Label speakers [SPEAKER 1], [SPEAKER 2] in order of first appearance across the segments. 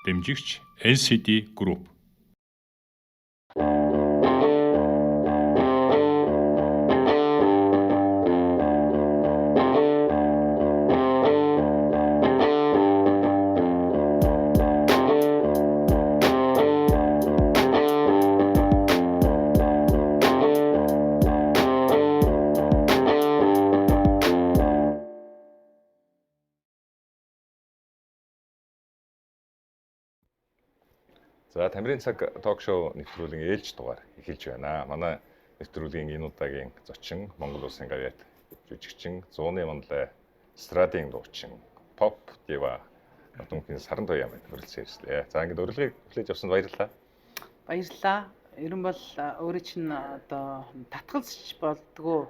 [SPEAKER 1] дэмжигч NCD Group.
[SPEAKER 2] За Тамирын цаг ток шоу нэвтрүүлгийн ээлж дугаар эхэлж байна. Манай нэвтрүүлгийн энэ удаагийн зочин Монгол Улсын гавьяат жүжигчин, зууны манлай, эстрадын дуучин, pop diva Нотонгийн Саран Туяа мэд хүрэлцэн ирслээ. За ингээд урилгыг хүлээж авсанд баярлалаа.
[SPEAKER 3] Баярлалаа. Ерөн бол өөрөө чинь одоо татгалзч болдгоо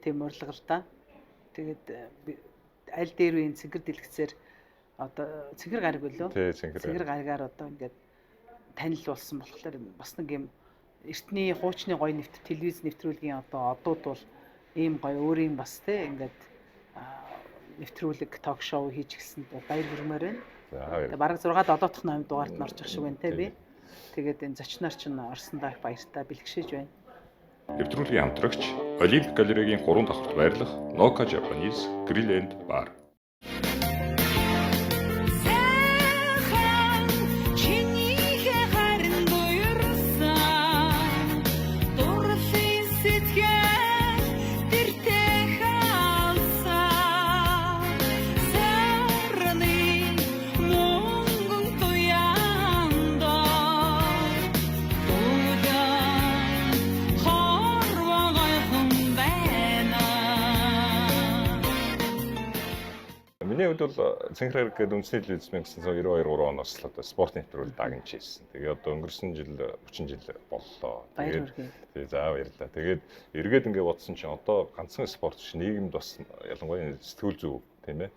[SPEAKER 3] тийм урилга л да. Тэгээд аль дээр үеийн цэнгэр дэлгэцээр одоо цэнгэр гараг билүү?
[SPEAKER 2] Тий, цэнгэр
[SPEAKER 3] гарагаар одоо ингээд танил болсон болохоор бас нэг юм эртний хуучны гоё телевиз нэвтрүүлгийн одоо одууд бол ийм гоё өөрийн бас те ингээд нэвтрүүлэг ток шоу хийж гисэн баяр хүрмээр байна. За бараг 6-7 дахь 8 дугаарт нь орж ах шиг байна те би. Тэгээд энэ зочноор чинь орсондоо их баяртай бэлгшээж байна.
[SPEAKER 1] Нэвтрүүлгийн хамтрагч Олимп галерегийн 3 давхарт байрлах Noka Japanese Grill and Bar.
[SPEAKER 2] Миний хувьд бол цэнхэр гэдэг үндэсний телевиз 1992 оноос л одоо спорт нэвтрүүлэг дагнж хийсэн. Тэгээ одоо өнгөрсөн жил 30 жил боллоо. Тэгээ за баярлалаа. Тэгээд эргээд ингээд бодсон чинь одоо ганцхан спорт биш нийгэмд бас ялангуяа сэтгүүл зүй тийм ээ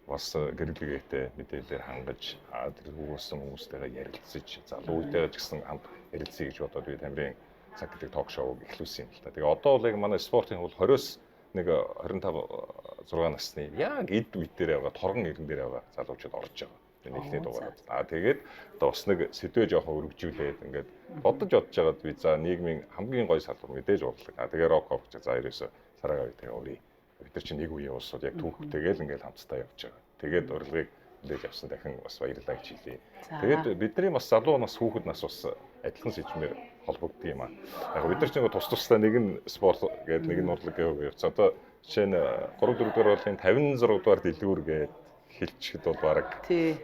[SPEAKER 2] бас гэрэлгээтэй мэдээлэлээр хангаж тэргүүрсэн хүмүүстэйгээ ярилцаж залуу үетэйгээ ч гэсэн хамт ярилцъя гэж бодоод би Тамирын цаг гэдэг ток шоуг эхлүүлсэн юм л та. Тэгээ одоо бол яг манай спортын бол 20-с нэг 25 6 насны яг эд үе дээр байгаа торгон иргэн дээр байгаа залуучууд орж байгаа. Энэ ихний дугаараад. Тэгээд одоо бас нэг сэдвээ жоохон өргөжүүлээд ингээд бодож байгаад би за нийгмийн хамгийн гоё салбар мэдээж урлаг. Тэгээ рок гэж за ерөөсө сараагаа тэгээ өрий. Бид нар чинь нэг үеийн улсууд яг түүхтэйгээл ингээд хамтдаа явж байгаа. Тэгээд урилгыг мэдээж авсан дахин бас баярлалаа гэж хэлье. Тэгээд бидний бас залуу нас хүүхэд нас бас адилхан сэжмээр холбогддог юм аа. Яг бид нар ч нэг тусдаа нэг нь спорт гэдэг нэг нь урлаг гэв. Одоо жишээ нь 3 4 дугаар болын 56 дугаар дэлгүүр гээд хэлчихэд бол баг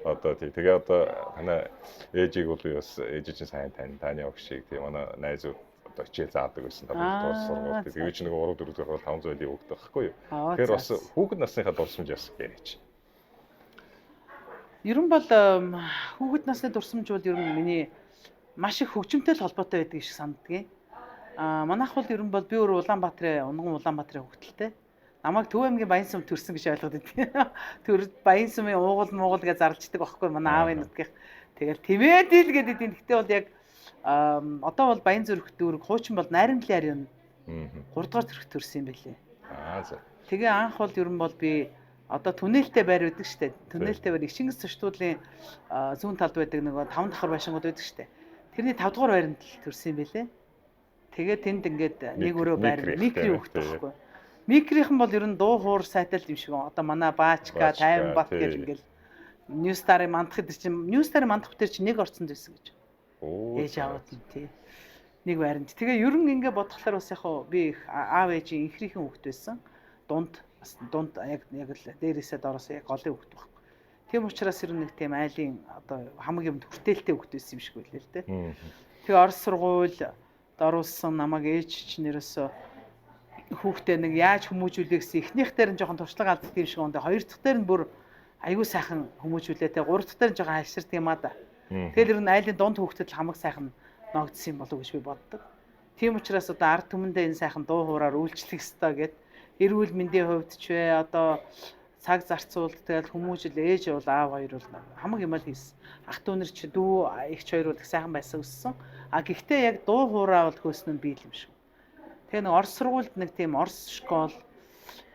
[SPEAKER 2] одоо тий. Тэгээ одоо танай ээжийг бол бас ээж чинь сайн таны огшиг тий манай найзууд одоо хичээл заадаг байсан та бүгд сургууль. Тэгээ чи нэг 3 4 дугаар бол 500 ил өгдөг байхгүй юу? Тэгэхээр бас хүүхэд насныхаа дурсамж яс гэж.
[SPEAKER 3] Ер нь бол хүүхэд насны дурсамж бол ер нь миний маш их хөгжимтэй л холбоотой байдаг шиг санддаг. Манайх бол ер нь бол би өөр Унган Улаанбаатарын хүүхэдтэй. Намайг Төв аймгийн Баянсум төрсөн гэж ойлгоод байдаг. Тэр Баянсумын уугуул гэж зарлждаг байхгүй манай аавын нутгийнх. Тэгэл тэмээд ил гэдэг юм. Гэхдээ бол яг одоо бол Баян зүрх дүүрэг хуучин бол Найрамдлын ариун 3 дугаар төрх төрсөн юм байлээ.
[SPEAKER 2] За.
[SPEAKER 3] Тэгээ анх бол ер нь бол би одоо түнэлтэй байр байдаг штэ. Түнэлтэй байр Ичингис зочдуулын зүүн талд байдаг нэг 5 давхар байшингууд байдаг штэ. Тэрний 5 дугаар байранд төрсөн юм байлээ. Тэгээ тэнд ингээд нэг өрөө байр микри өгдөг байхгүй. Микрийнхэн бол ер нь дуу хуур сайтай л юм шиг. Одоо манай Баачка 50 бат гэж ингээл Ньюстарын мандах гэдэг чинь Ньюстарын мандах битэр чинь нэг орцонд байсан гэж. Ээж аваад нь тий. Нэг байранд. Тэгээ ер нь ингээд бодглохлоор бас яг би аав ээжийн инхрийнхэн хүүхэд байсан. Дунд яг л дээрээсээ доороосоо яг голын хүүхэд байхгүй. Тийм учраас ер нь нэг тийм айлын одоо хамаг юмд хүртээлтэй хүүхэд байсан юм шиг байлээ л дээ. Тэгээ Орос сургууль оруулсан намайг ээж чинь нэрээсөө хүүхдээ нэг яаж хүмүүжүүлээ гэсэн эхнийх дээр нь жоохон туршлага алддаг юм шиг өндөө хоёр дахь дээр нь бүр аягүй сайхан хүмүүжүүлээ те гурав дахь дээр нь жоохон хальширдаг юм аа да. Тэгэл ер нь айлын дунд хүүхдэд л хамаг сайхан ногдсон юм болов уу гэж би боддог. Тийм учраас одоо ард түмэндээ энэ сайхан дуу хуураар үйлчлэх ёстой гэд эрүүл мэндийн хувьд ч вэ одоо цаг зарцуулт тэгэл хүмүүжил ээж бол аав хоёр бол хамаг юм л хийсэн. Ах дүүнэр ч дүү эгч хоёр бол их сайхан байсан өссөн. Гэхдээ яг дуу хуураа бол хөөснө нь би л юм шиг. Тэгээ нэг Орос сургуульд нэг тийм Орос школ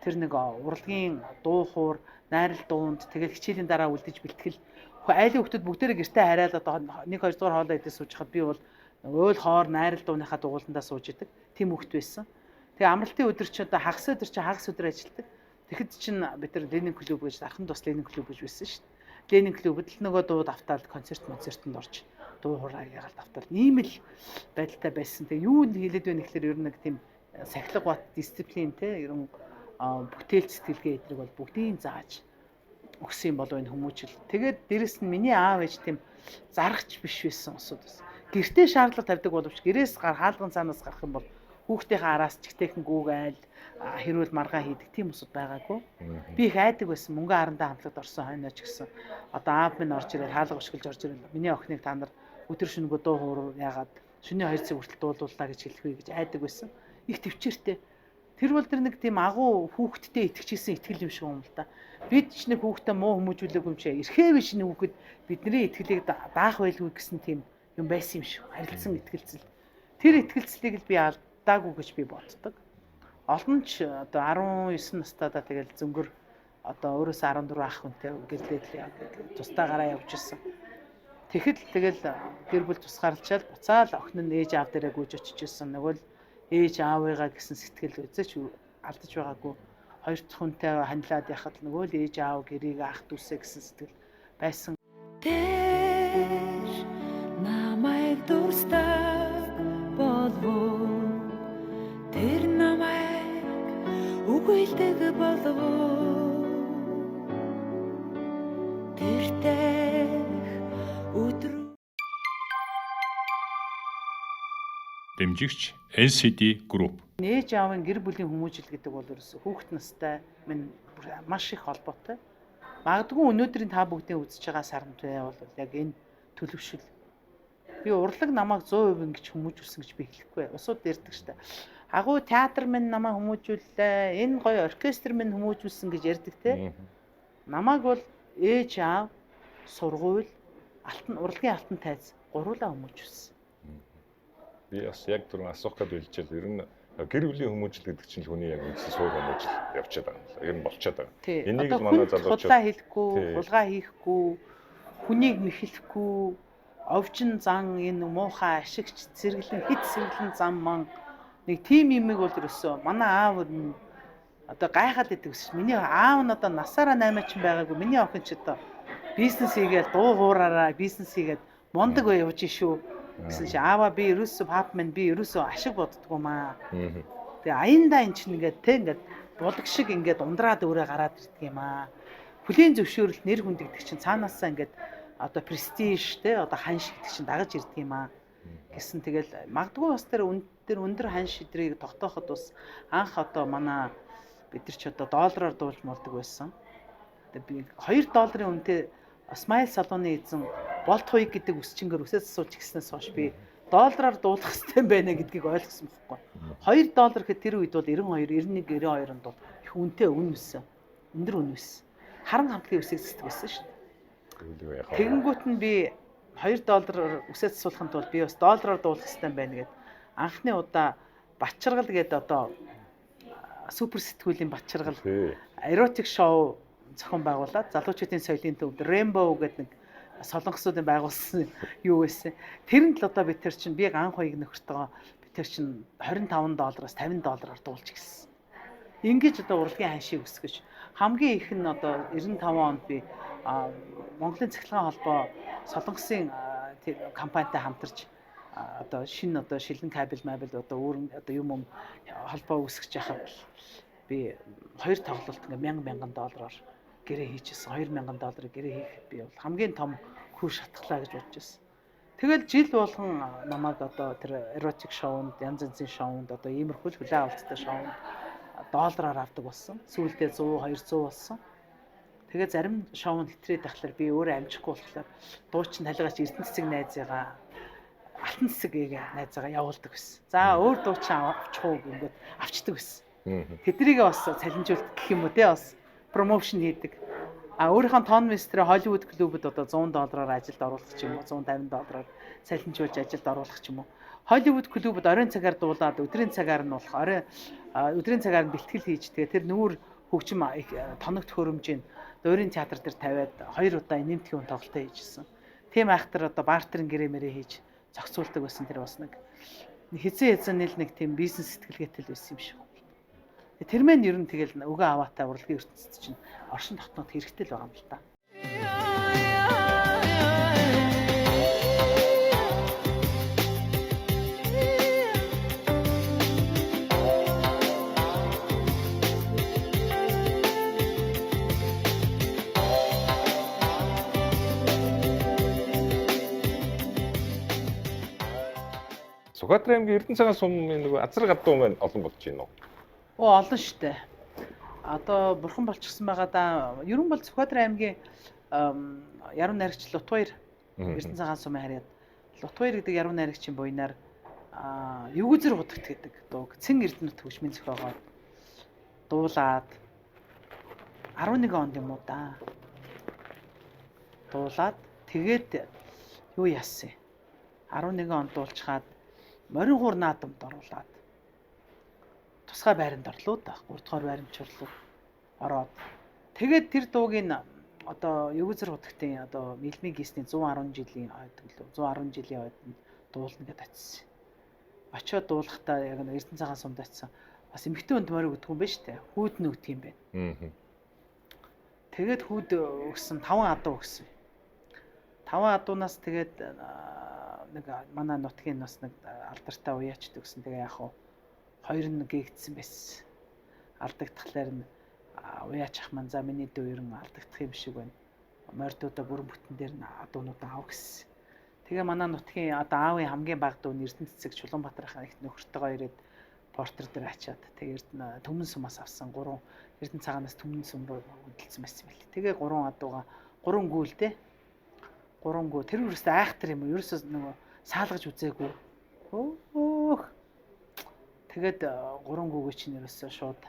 [SPEAKER 3] тэр нэг урлагийн дуу хуур найрал дуунд тэгэл хичээлийн дараа үлдэж бэлтгэл. Айлын хүмүүс бүгдээрээ гэртээ хараад одоо 1 2 дугаар хоолоо идэж сууж хаад би бол өөл хоор найрал дууныхаа дугууландаа сууж идэг. Тим хөвгт байсан. Тэгээ амралтын өдөр чи одоо хагас өдөр чи хагас өдөр ажилладаг. Тэгэхэд чин бид нар Ленин клуб гэж дархан тус Ленин клуб гэж байсан шүү дээ. Ленин клубд л нөгөө дууд автаад концертанд орж дуу хураа яагаад автаад ийм л байдалтай байсан. Тэгээ юу хэлээд байна гэхээр ер нь нэг тийм сахилга бат дисциплин те ерөн бүтээл сэтгэлгээ эдрэг бол бүгдийг зааж өгсөн болов энэ хүмүүжил. Тэгээд дээрэс нь миний аав ээж тийм зарагч биш байсан усуд байсан. Гэртээ шаардлага тавьдаг боловч гэрээс хаалган цаанаас гарах юм бол хүүхдийнхээ араас чигтэйхэн гүүг айл хэрүүл маргаа хийдэг тийм усуд байгаагүй. Би их айдаг байсан. Мөнгө харандаа хамтлагт орсон хойнооч гэсэн. Одоо аав минь орж ирээд хаалга ушгилж орж ирээд миний охиныг та нар өдөр шөнөгүй дуу хуур яагаад шөнийн 2 цаг хүртэл дуулууллаа гэж хэлэх вэ гэж айдаг байсан. Их төвчээртэй. Тэр бол тэр нэг тийм агуу хүүхдтэй итгэжсэн итгэл юм шиг юм л да. Бид ч нэг хүүхдээ муу хүмүүжүүлээгүй юм шиг эрхээ биш нэг хүүхэд бидний итгэлийг даах байлгүй гэсэн тийм юм байсан юм шиг. Харилцсан итгэлцэл. Тэр итгэлцлийг л би алдаагүй гэж би боддог. Олон ч одоо 19 настайдаа тэгэл зөнгөр одоо өөрөөсөө 14 ах хүнтэй гэрлээд тусдаа гараа явж ирсэн. Тэгэл гэр бүл тусгаарлчаал буцаал охин нь ээж аав дээрээ гүйж очиж ирсэн. Нөгөө л ээж аавыгаа гэсэн сэтгэл үзэж алдаж байгаагүй. Хоёр дахь хүнтэй хандлаад яхад нөгөө л ээж аав гэрийг ах дүүсээ гэсэн сэтгэл байсан.
[SPEAKER 4] Тэр намайг дурсдаг болов тэр намайг үгүйлдэг болов тэртэй өдрөө
[SPEAKER 1] Дэмжигч NCD Group.
[SPEAKER 3] Ээж аавын гэр бүлийн хүмүүжил гэдэг бол ерөөсө хүүхэд настай минь маш их холбоотой. Магадгүй өнөөдрийн та бүгдийн үзэж байгаа сарамтай бол яг энэ төлөвшил. Би урлаг намайг 100% ингэж хүмүүжүүлсэн гэж би хэлэхгүй. Усууд ярьдаг штэ. Агуу театр минь намайг хүмүүжүүллээ. Энэ гоё оркестр минь хүмүүжүүлсэн гэж ярьдаг те. Намайг бол ээж аав, сургууль, урлагийн алтан тайз гуруулаа хүмүүжүүлсэн.
[SPEAKER 2] Би бас яг түрүүн асуух гэж хэлчихэл ер нь гэр бүлийн хүмүүжил гэдэг чинь хүний яг үндсэн суур хүмүүжил явчихад байгаа юм. Ер нь болчиход байгаа.
[SPEAKER 3] Энийг л манай залуучууд хулгай хийхгүй, хулгай хийхгүй, хүнийг мэхлэхгүй, овжин зан энэ муухай ашигч зэрэглэн хит сэргэлэн зам ман нэг тим юмыг бол ерөөсөө манай аав нь одоо гайхаад идэг ус. Миний аав нь одоо насаараа 8 ч байгаагүй. Миний охин ч одоо бизнес хийгээл дуу хуураараа бизнес хийгээд мундаг бай явж шүү. Гэсэн чи аава би ерөөсөө пап минь би ерөөсөө ашиг боддгоо маа. Тэгээ аяндаа эн чинь ингээд те ингээд булаг шиг ингээд ундраад өөрөө гараад ирдэг юм аа. Бүлийн зөвшөөрөл нэр хүнд гэдэг чинь цаанаасаа ингээд одоо престиж те одоо хан шиг гэдэг чинь дагаж ирдэг юм аа. Гэсэн тэгэл магадгүй бас тэр өндөр хан шидрийг тогтооход бас анх одоо манай бид нар ч одоо доллараар дуулж молдог байсан. Тэгээ би $2 үнэтэй Смайл салууны эзэн болт хуйг гэдэг үсчингээр үсээс асууж гиснээс хойш би доллараар дуулах хэрэгтэй байна гэдгийг ойлгосон байхгүй. $2 гэхэд тэр үед бол 92, 91, 92-нд бол их үнэтэй үн өссөн. Өндөр үн өссөн. Харан хамтлагийн үсийг зэтгэсэн шүү дээ. Тэгэнгүүт нь би $2 үсээс асуулахын тулд би бас доллараар дуулах хэрэгтэй байна гэд анхны удаа Бачаргал гэдэг одоо супер сэтгүүлийн Бачаргал эротик шоу зохион байгуулад залуучуудын соёлын төвд Rainbow гэдэг нэг солонгосуудын байгуулсан юу байсан. Тэрэнд л одоо бид тэр чинь би анх хоёрыг нөхөртөө бид тэр чинь $25-аас $50-аар дуулж гисэн. Ингэж одоо урлагийн ханшийг өсгөж хамгийн их нь одоо 95 онд би Монголын цахилгаан холбоо солонгосын компанитай хамтарч одоо шинэ одоо шилэн кабель одоо өөр одоо юм холбоо үүсгэж яхад би хоёр тоглолт ингээ $1000 гэрээ хийчихсэн. $2000 гэрээ хийхэд би бол хамгийн том хүү шатглаа гэж бодож байсан. Тэгэл жил болгон намайг одоо тэр эротик шоунд, янз янзын шоунд одоо иймэрхүү хүлээ авалттай шоунд $1 авдаг болсон. Сүүлдээ 100, 200 болсон. Тэгээ зарим шоунд хэтрээд тахлаар би өөрөө амжихгүй болохоор дуучин талгаач Эрдэнэ цэцэг найзыгаа алтан цэцэгийг найзаагаа явуулдаг байсан. За өөр дуучин авчих уу гингүүд авчдаг байсан. Тэднийг бас цалинжуулт гэх юм уу те бас промошн хийдэг. Өөрийнхөө тон мистерээ Холливуд клубуд одоо $100-аар ажилд оруулах ч юм уу, $150-аар цалинжуулж ажилд оруулах ч юм уу. Холливуд клубуд оройн цагаар дуулаад өдрийн цагаар нь болох өдрийн цагаар нь бэлтгэл хийж тэгээ тэр нүүр хөгжим тоногт хөрөмжийн Дуурийн театр дээр тавиад 2 удаа нэмтгийн хүн тоглолтоо хийжсэн. Тийм айхтар одоо бартерын гэрэмэрээ хийж зохицуулдаг байсан. Тэр бас нэг хэзээ нэг тийм бизнес сэтгэлгээтэй л байсан юм шиг. Тэр мэн ер нь тэгэл өгөө аваатай урлагийн ертөнцид чинь оршин тогтноход хэрэгтэй л байгаа юм л та.
[SPEAKER 2] Сүхбаатарын аймгийн Эрдэнэ цагаан сумын нөгөө азар гадуу маань олон болж байна уу?
[SPEAKER 3] Олон штэ. Одоо бурхан болчихсон байгаа да. Ерөн бол Сүхбаатарын аймгийн яруу найрагч Лутваяр Эрдэнэ цагаан сумын харьяад Лутваяр гэдэг яруу найрагчийн буйнаар Югүзэр худагт гэдэг дууг Цэн Эрдэнэт хөгжмийн зохиогоор дуулаад 11 онд юм уу да. Дуулаад тэгээд юу яасан? 11 онд дуулчихад морин хуур наадамд оруулаад тусгай байранд орлоо да 3 дугаар байранд орлоо ороод тэгээд тэр дуугийн одоо Югүзэр худагтын одоо Мэлмийн гисний 110 жилийн хойд төлөв 110 жилийн хойд дуулна гэдээ очсон. Очоод дуулахдаа яг Эрдэнэ цагаан сумд очсон. Бас эмэгтэй хүнд морин өгдөг юм байна шүү дээ. Хүүд нь өгдөг юм байна. Тэгээд хүүд өгсөн 5 адуу өгсөн. 5 адуунаас тэгээд нэг манай нутгийн бас нэг алдартай уяачд өгсөн. Тэгээ яг хуу хоёр нь гээгдсэн байсан. Алдагдахлаар нь уяач ах маань за миний дүү ерөн алдагдах юм шиг байна. Мордуудаа бүрэн бүтэн дээр нь адуунуудаа ав гэсэн. Тэгээ манай нутгийн одоо аавын хамгийн бага дүү Эрдэнэ цэцэг Чулуунбаатарын их нөхөртэйгөө ирээд портер дээр ачаад тэгээ Төмөн сумаас авсан 3 Эрдэнэ цагаанаас Төмөн сум руу хөдөлсөн байсан байл. Тэгээ 3 адууга 3 гүйлтэй 3 гүү тэр юуроос айхтар юм уу? Юуроос нөгөө саалгаж үзээгүй. Өөх. Тэгээд 3 гүүгээ чинь юуроос шууд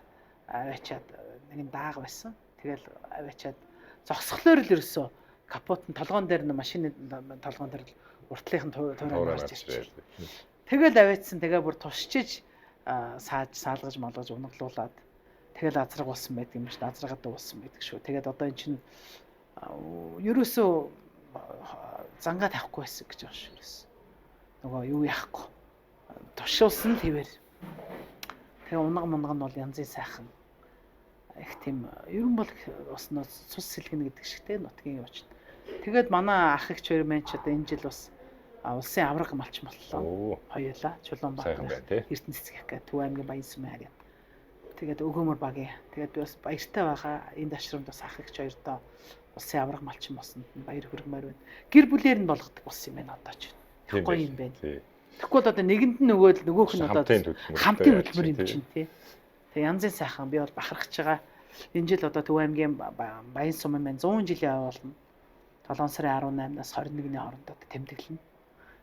[SPEAKER 3] аваачаад нэг дааг байсан. Тэгэл аваачаад зогсохлоор л юуроос капот нь толгоон дээр нь машины толгоон дээр уртлынх нь туурай гарч ирчихсэн. Тэгэл аваачсан. Тэгээ бүр тусчиж саалгаж малгаж унаглуулад тэгэл азраг болсон байдаг юм шүү. Азрагаад дуулсан байдаг шүү. Тэгээд одоо эн чинь ерөөсөө зангаа тавихгүй байсан гэж байна шүү. Нөгөө юу яахгүй. Тушуулсан л хэвээр. Тэгээ унаг мунаг нь бол янзын сайхан. Их тийм ерөн бол бас цус сэлгэнэ гэдэг шигтэй нутгийн юуч. Тэгээд манай ах эгч хоёр маань ч одоо энэ жил бас улсын авраг малч боллоо. Хоёулаа Чулуунбаатар Эрдэнэ цэцэг гэх Төв аймгийн Баян сумын харьяа. Тэгээд өгөөмөр багийн. Тэгээд би бас баяртай байгаа. Энд ашрамд бас ах эгч хоёртоо улсын авраг малчин болсонд баяр хүргэмээр байна. Гэр бүлээр нь болгодог болсон юм байна одоо ч. Гоё юм байна. Тэгэхгүй бол одоо нэгэнд нь нөгөөх нь одоо хамтын хөдөлмөр юм чинь тий. Тэгээ янзын сайхан би бол бахархаж байгаа. Энэ жил одоо Төв аймгийн Баян сумын маань 100 жилийн явуулна. 7 сарын 18-наас 21-ний хооронд одоо тэмдэглэнэ.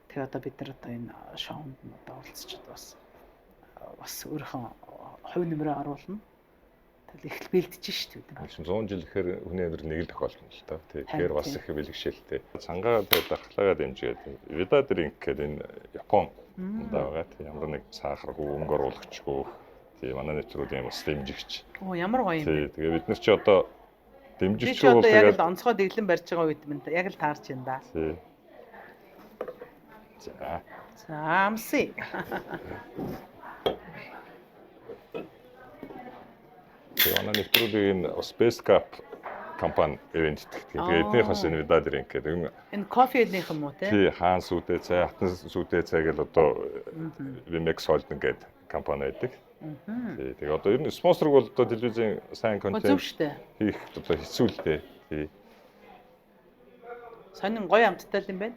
[SPEAKER 3] Тэгээ одоо бид нар одоо энэ шоунд одоо оролцож бас өөрийнхөө хувь нэмрээ оруулна. Тэгэл их бэлдэж шүү дээ.
[SPEAKER 2] 100 жил гэхээр хүний амьдрал нэг л тохиолдсон л та. Тэгэхээр бас их бэлгшээлтэй. Цангаа дахлагаа дэмжигээд Vida Drink гэдэг энэ Япон байгаа. Ямар нэг сахаргүй, өнгө оруулагчгүй. Тэгээ манай нэвтрүүлгийн бас дэмжигч.
[SPEAKER 3] Оо ямар гоё юм бэ.
[SPEAKER 2] Тэгээ бид нар чи одоо дэмжигч
[SPEAKER 3] шүү. Одоо яг л онцгой дэглэн барьж байгаа үед минь яг л таарч байна да.
[SPEAKER 2] Тий.
[SPEAKER 3] За амси.
[SPEAKER 2] Тэгээ манай нэвтрүүлгийн Space Cup компани ивент гэдэг. Тэгээ эднийх бас энэ Vida Drink гэдэг.
[SPEAKER 3] Энэ кофенийх юм уу те?
[SPEAKER 2] Тий, хаан сүдэ цай, хатан сүдэ цай гэл одоо Vimex Holding гэдэг компани байдаг. Тий, тэгээ одоо ер нь спонсорг бол одоо телевизийн сайн контент хийх одоо хэцүүлтэй. Тий.
[SPEAKER 3] Сонин гоё амттай юм байна.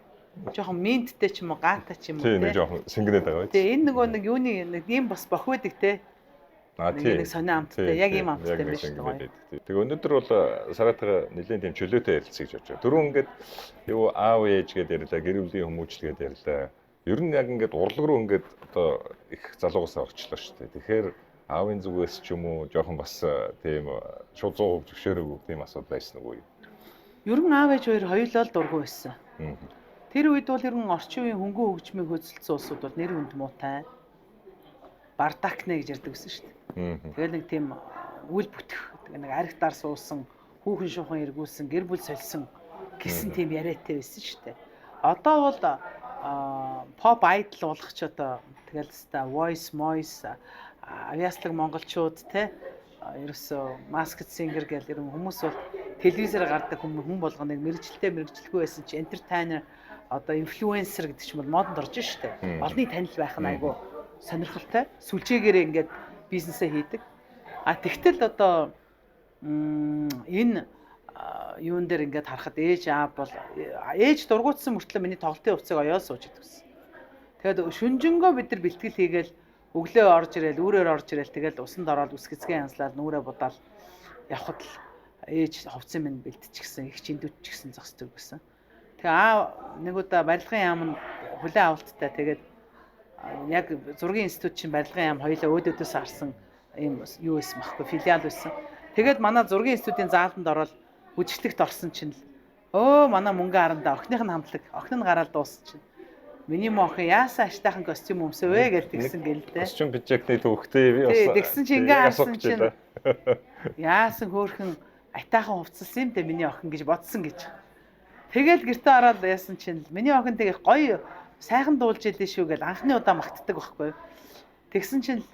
[SPEAKER 3] Жохон минттэй ч юм уу, гаатай ч юм уу
[SPEAKER 2] тий. Тий, нэг жохон сингэнэд байгаа.
[SPEAKER 3] Тэгээ энэ нөгөө нэг юуны нэг юм бас бохиодаг те.
[SPEAKER 2] Тий.
[SPEAKER 3] Нэг сонио амттай, яг ийм амттай биш үү?
[SPEAKER 2] Тэгээ өнөөдөр бол Саратага нэлээд тийм чөлөөтэй ярилцгийг явж байгаа. Түрүүн ингээд юу аав ээж гэдээ ярьлаа, гэр бүлийн хүмүүжлгээд ярьлаа. Ер нь яг ингээд урлаг руу ингээд одоо их залуугаас орчлоо шүү дээ. Тэгэхээр аавын зүгээс ч юм уу жоохон бас тийм шууд 100% зөвшөөрөөгүй тийм асуудал байсан уу?
[SPEAKER 3] Ер нь аав ээж хоёр хоёулаа л дургүй байсан. Тэр үед бол ер нь орчин үеийн хөнгөн хөгжмийг хөдөлсөн улсууд бол нэр хүнд муутай. Бардакнэ гэж ярьдаг гэсэн шүү дээ. Тэгэл нэг тийм үл бүтэх нэг архитаар суусан хүүхэн шуухан эргүүлсэн, гэр бүл сольсон гэсэн тийм яриатай байсан шүү дээ. Одоо бол pop idol болох ч одоо тэгэл ста voice авьяаслаг монголчууд те ерөөсөө masked singer гэл ер нь хүмүүс бол телевизээр гардаг хүн болгоныг мэрэгжилгүй байсан чи entertainer одоо инфлюенсер гэдэг ч юм бол модонд орж штэ. Олонний танил байх нь айгүй сонирхолтой. Сүлжээгээрээ ингээд бизнесээ хийдэг. Тэгтэл одоо энэ юун дээр ингээд харахад ээж аав бол ээж дургуутсан мөртлөө миний тоглолтын хувцыг оёо сууж идвэсэн. Тэгээд шүнжэнгөө бид нар бэлтгэл хийгээл өглөө орж ирэл, үүрээр орж ирэл тэгэл усанд ороод үсгэцгээ янзлаад нүрээ будаал явхад л ээж хувцсан минь бэлтчихсэн, их чиндүүч гэсэн зогсдог гэсэн. Тэгээ нэг удаа барилгын яам нь хүлэн авалттай тэгээд яг зургийн институт чинь барилгын яам хоёулаа өөдөөдөөс харсан ийм юу байсан байхгүй филиал байсан. Тэгээд манай зургийн институтын заалтанд ороод үжиглэгт орсон чинь манай мөнгө харандаа охиных нь хамтлаг, охин нь гараад дууссан чинь миний мохон яасан аштайхан костюм өмсөвэ гэж тэгсэн гэлдэ.
[SPEAKER 2] Костюм бижэкний төвхтэй би бас.
[SPEAKER 3] Тэгсэн чинь ингээ харсан чинь яасан хөөхөн атайхан хувцсан юм дээ миний охин гэж бодсон гэж. Тэгэл гэртээ ороод яасан чинь миний охин тэгээ гоё сайхан дуулж илээ шүү гэж анхны удаа магтдаг байхгүй. Тэгсэн чинь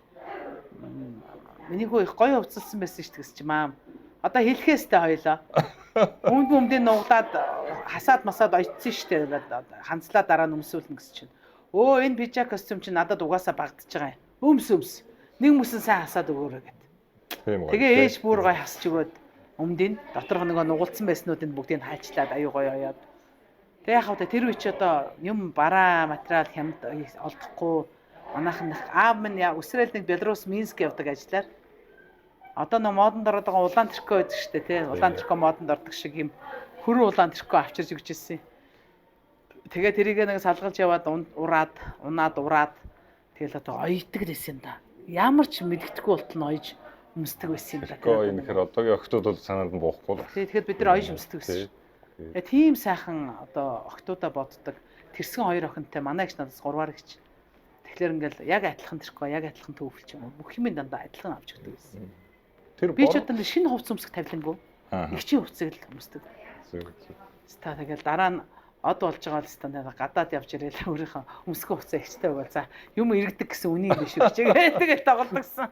[SPEAKER 3] миний хөө их гоё хувцсан байсан шүү гэсэн чи маам. Одоо хэлэхээстэй хоёлоо. Өмдийн нуглаад хасаад масаад ойцсон шүү дээ. Ханцлаа дараа нь өмсүүлнэ гэсэн чинь. Энэ пижак костюм чинь надад угаасаа багдчихж байгаа юм. Өмс. Нэг мөсөн сайн хасаад өгөөрэй гэд. Тэгээ ээж бүр гоё хасч өгөөд өмдийн доторх нэг нугуулсан байснуудыг бүгдийг хайчлаад аюу гоё оёод. Тэг яхав тэр үе чи одоо юм бараа материал хямд олдохгүй манайхан аав минь өсрөөл нэг Беларусь Минск явдаг ажиллаар. Одоо нэг модонд ороод байгаа улаан трико байдаг шүү дээ тий. Улаан трико модонд ордог шиг юм хөрөн улаан трико авчирж өгч ирсэн. Тэгээ тэрийг нэг салгалж яваад унаад тэгэл одоо оёдаг гэсэн да. Ямар ч мэддэхгүй болтол нь оёж өмсдөг байсан юм да.
[SPEAKER 2] Трико энэ хэр одоогийн охтууд бол санаанд нь буухгүй л.
[SPEAKER 3] Тэгэхээр бид нар оёж өмсдөг гэсэн. Тийм сайхан одоо охтуудаа боддог. Тэрсэн хоёр охинтой манай их надаас 3-аар ихч. Тэгэхээр ингээл яг адилхан трико, яг адилхан төвлөж юм. Бүх юм дандаа адилхан авч өгдөг байсан. Би ч одоо шинэ хувцас өмсөх тавилангүй. Игчийн хувцсыг л өмсдөг. Ста тэгэл дараа нь од болж байгаа л ста гадаад явж ирээл өөрийнхөө өмсгөө хувцас ихтэй байгаад за юм иргэдэг гэсэн үнийг биш үү гэж тэгэл тоглодогсон.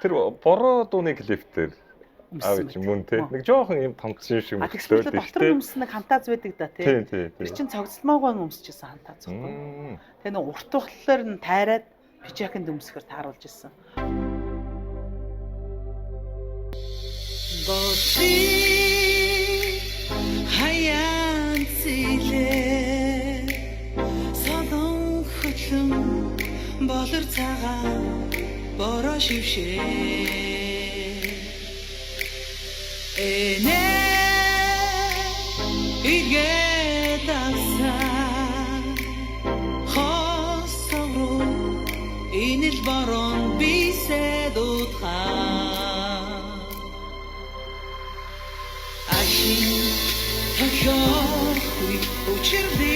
[SPEAKER 2] Тэр бороо дууны клиптэр авч мөн те нэг жоохон юм томцсон шиг мөлтөөд
[SPEAKER 3] тийм те. Өмс нэг хантааз байдаг да те. Тэр чин цогцлмоогоо өмсчихсэн хантааз байхгүй. Тэгээ нэг урт тухлаар нь тайраад пижакэнд өмсгөр тааруулж ирсэн. Боси хаяан зилээ содон хөтлөн болор цагаан бороо шившээ энэ игээ дагсан хосороо инэл борон бисэд утхаа Тохиохгүй учирдээ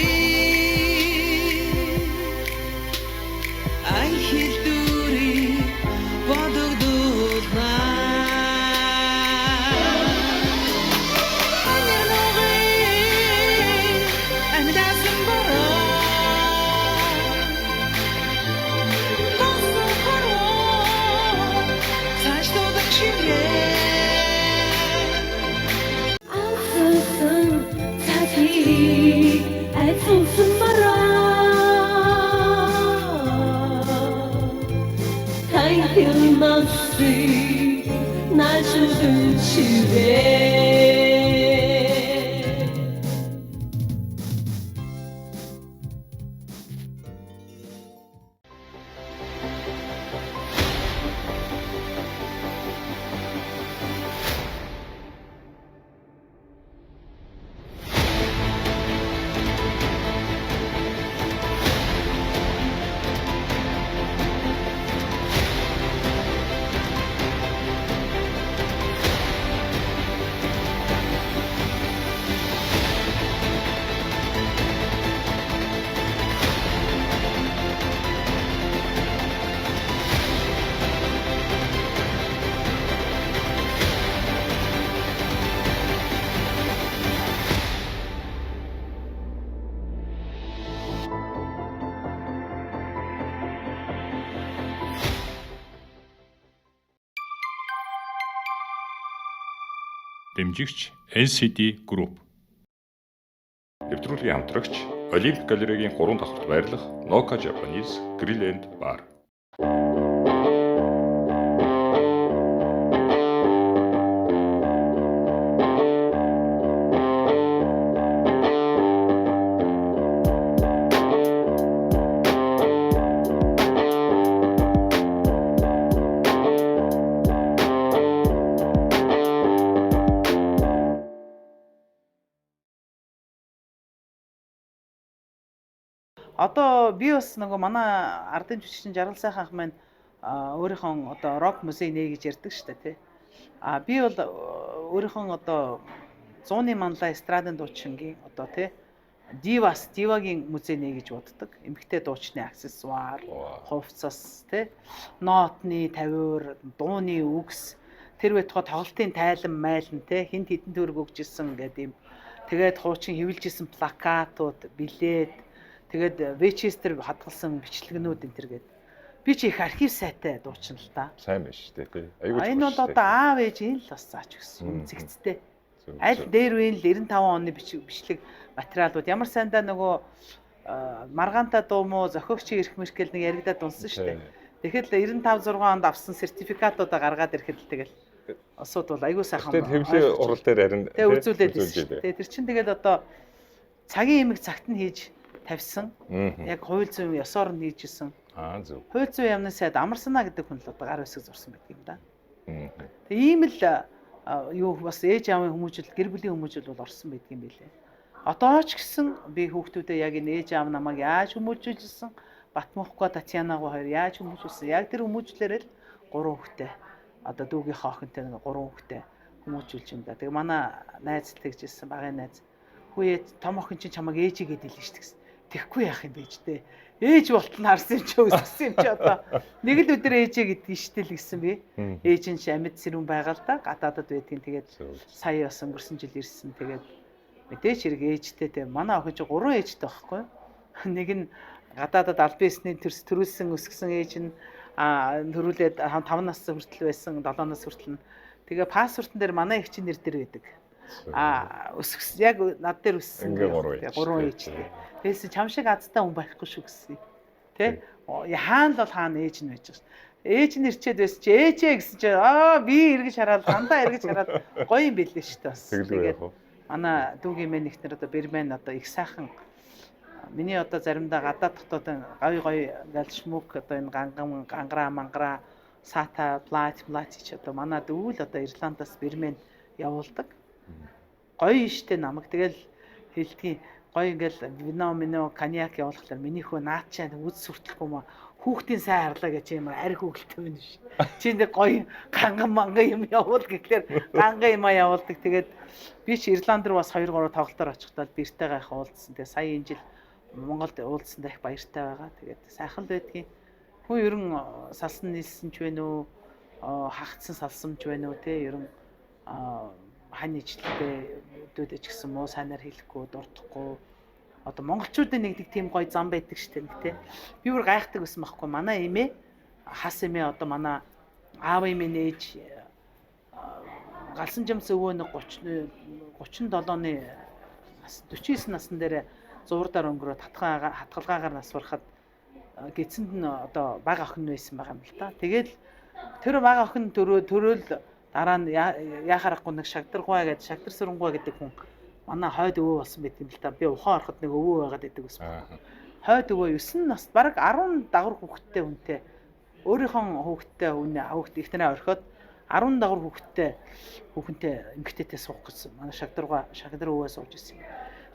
[SPEAKER 3] ай хэлдүри бодогдуулна амдасан бороо тосон хороо цааш тодог шиврээ 날 주는 집에
[SPEAKER 1] Дэмжигч NCD Group. Нэвтрүүлгийн хамтрагч Олимп галерегийн 3 давхарт байрлах Noka Japanese Grill and Bar.
[SPEAKER 3] Одоо би бас нөгөө манай ардын жүжигчин Жаргал сайхан ах маань өөрийнхөө одоо рок музей нэ гэж ярьдаг шүү дээ тий. Би бол өөрийнхөө одоо 100-ны манлай эстрадын дуучингийн одоо тий Дивагийн музей нэ гэж боддог. Эмэгтэй дуучны аксессуар, хувцас тий нотны тавиур, дууны үгс тэр байтугай тоглолтын тайлан майлан тий хинт хитэн төгрөг өгчсэн гэдэг юм. Тэгээд хуучин хэвлжсэн плакатууд, билет тэгээд Вичестер хадгалсан бичлэгнүүд энэ төр гээд би чи их архив сайтай дуучин л та.
[SPEAKER 2] Сайн биш үү тий. Аюул
[SPEAKER 3] Энэ бол одоо аав ээж энэ л бас зааж өгсөн үнцэгцтэй. Аль дээр үе л 95 оны бичлэг материалууд ямар сайндаа нөгөө маргаанта дуу мó зохиогчийн эрх мэрхэл нэг яригадад унсан шүү дээ. Тэгэхэд 95 6 онд авсан сертификатуудаа гаргаад ирэхэд л тэгэл осууд бол аюул сайхан.
[SPEAKER 2] Тэгээд хэвлээ урал дээр харин
[SPEAKER 3] үзүүлээд байсан. Тэгээд тэр чинь тэгээд одоо цагийн эмэг цагт нь хийж тавьсан. Яг хууль зүйн ёсоор нь хийжсэн.
[SPEAKER 2] Зөв.
[SPEAKER 3] Хууль зүйн яамны сайд Амар санаа гэдэг хүн л одоо гар хэсэг зурсан байдаг юм да. Тэгээ ийм л юу бас ээж аавын хүмүүжил, гэр бүлийн хүмүүжил бол орсон байдаг юм билээ. Одоо ч гэсэн би хүүхдүүдээ яг энэ ээж аав намайг яаж хүмүүжүүлсэн, Батмухка Татьянагоо хоёр яаж хүмүүжүүлсэн. Яг тэр хүмүүжлээрээ л 3 хүүхдээ одоо дүүгийнхээ охинтой 3 хүүхдээ хүмүүжүүлж юм да. Тэгээ манай найз л тэгжсэн, багын найз. Хүүе том охин чинь чамайг ээжигээ дийлэн шүү дээ. Тэгэхгүй яах юм бэ ээжтэй. Ээж болтол харсан юм чи өссөн юм чи одоо нэг л өдөр ээжээ гэдгийг штэл гисэн би. Ээж нь ч амьд сэрүүн байгаа л да. Гадаадад байдгийн тэгээд сая бас өнгөрсөн жил ирсэн. Тэгээд мэдээч хэрэг ээжтэй те. Манай охин чи 3 ээжтэй байхгүй. Нэг нь гадаадад аль биесний төрүүлсэн өсгсөн ээж нь төрүүлээд 5 нас хүртэл байсан 7 нас хүртэл нь. Тэгээ паспортн дээр манай их чинь нэр дээр байдаг. Өсгс яг над дээр өссөн. 3 ээж. Тэгээс чам шиг азтай хүн байхгүй шүү гэсэн. Тэ? Хаана л бол хаана ээж нь байж байгаа. Ээж нь ирчээд байсан чи ээжээ гэсэн чи би эргэж хараад дандаа эргэж хараад гоё юм бэлээ шүү дээ бас. Тэгээд манай дүүгийн мэн ихнэр одоо Бермен одоо их сайхан миний одоо заримдаа гадаад дотоод гоё ингээл шмүк одоо энэ гангараа мангара сата платич одоо манай дүүл одоо Ирландаас Бермен явуулдаг. Гоё штэ намайг тэгэл хэлдгийн гоё ингээл вино коньяк явуулахлаар минийхөө наачаа үз сүртлэхгүй маа хүүхдийн сайн харлаа гэж юм арх хөглтэй байна ш. Чи нэг гоё ганган юм явуул гэхлээр ганган юм явуулдаг. Тэгээд би ч Ирланд руу бас 2 3 тоглолтоор очихдаа бэртэйгээ их уулзсан. Тэгээд сая энэ жил Монголд уулзсандаа их баяртай байгаа. Тэгээд сайхан л байдгийн. Хүн ерөн салсан нийлсэн ч вэ нүү хагцсан салсан ч вэ нүү те ерөн хань ижлэлтэй өдөөдөж гисэн муу сайнаар хэлэхгүй дурдахгүй одоо монголчуудын нэг тийм гоё зам байдаг штэ нэг те би бүр гайхдаг байсан байхгүй манай эмээ хас эмээ одоо манай аав эмээ нээж галсан жамс өвөө нэг 37-ны 49 насн дээр зуурдаар өнгөрөөд хатгалгаагаар нас барахад гидсэнд нь одоо бага охин байсан байгаа юм л та. Тэгээд тэр бага охин төрөөл дараа нь яхаарахгүй нэг шагдаргуй гэдэг шагдар сүрэнгуй гэдэг хүн манай хойд өвөө болсон байт юм л та. Би ухаан ороход нэг өвөө байгаад байдаг ус. Хойд өвөө 9 нас бараг 10 дагвар хүүхэдтэй хүнтэй өөрийнхөө хүүхэдтэй хүүхд ихнэрээ орхиод 10 дагвар хүүхэнтэй эмгтээтэй суух гэсэн. Манай шагдар өвөө сууж ирсэн.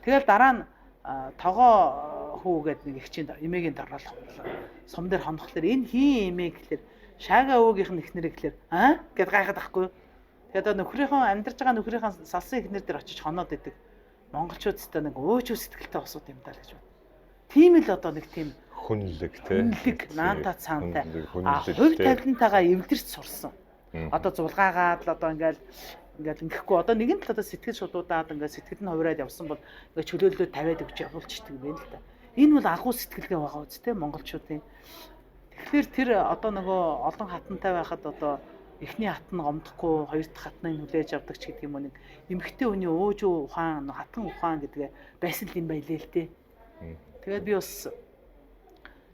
[SPEAKER 3] Тэгэл дараа нь тогоо хүү гэдэг нэг ихчийн эмээгийн дараалах сум дээр хонохлоор энэ хин эмээ гэхэлэр шаага өвөөгийнх нь ихнэрээ гэхэлэр гэд гайхаад ахгүй. Тэгээд нөхрийнхөө амьдарч байгаа нөхрийнхөө салсан ихнэр дээр очиж хоноод идэг. Монголчуудтай нэг өөчөө сэтгэлтэй босууд юм даа гэж бод. Тийм л одоо нэг тийм
[SPEAKER 2] хүнлэг тий.
[SPEAKER 3] Наанта цаантай. Хувь тавилантайгаа эвдэрч сурсан. Одоо зулгаагаад л одоо ингээл ингэхгүй одоо нэгэн талаа сэтгэл шудуудаад ингээд сэтгэл нь хувираад явсан бол ингээд чөлөөлөлөө тавиад өгч явуулчихдаг юм байна л да. Энэ бол агуу сэтгэлгээ байгаа үст те монголчуудын. Тэгэхээр тэр одоо нөгөө олон хатантай байхад одоо эхний хат нь гомдохгүй, хоёр дахь хатныг хүлээж авдаг ч гэдэг юм уу, нэг эмэгтэй хүний өөжөө ухаан, хатан ухаан гэдгээ байсан юм байлээ л дээ. Тэгээд би бас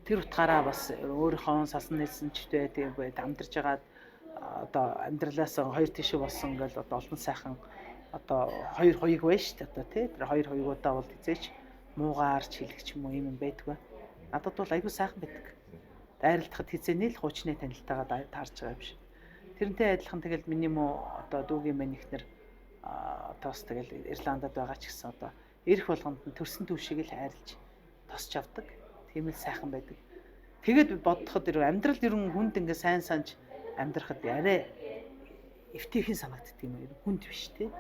[SPEAKER 3] тэр утгаараа бас өөрийнхөө сасан нийлсэнчтэй тэгээд амьдарч байгаад одоо амьдралаас хоёр тишээ болсон ингээл одоо олон сайхан одоо хоёр хоёуг байна шүү дээ одоо тий. Тэр хоёр хоёугуудаа бол хизээч муугаарч хэлэх юм уу юм байдгүй. Надад бол айгүй сайхан байдаг. Дайралтахад хизээний л хуучны танилтайгаа таарж байгаа юм шиг. Тэрнтэй адилхан тэгэл миний муу одоо дүүгийн мань ихнэр тоос тэгэл Ирландад байгаа ч гэсэн одоо эрх болгонд нь төрсөн төвшийг л хайрлж тосч авдаг. Тийм л сайхан байдаг. Тэгэд бодоход амьдрал ерөн хүнд ингээ сайн санаж амьдрахад арай эвтэйхэн санагддаг юм ер нь хүнд биш тий.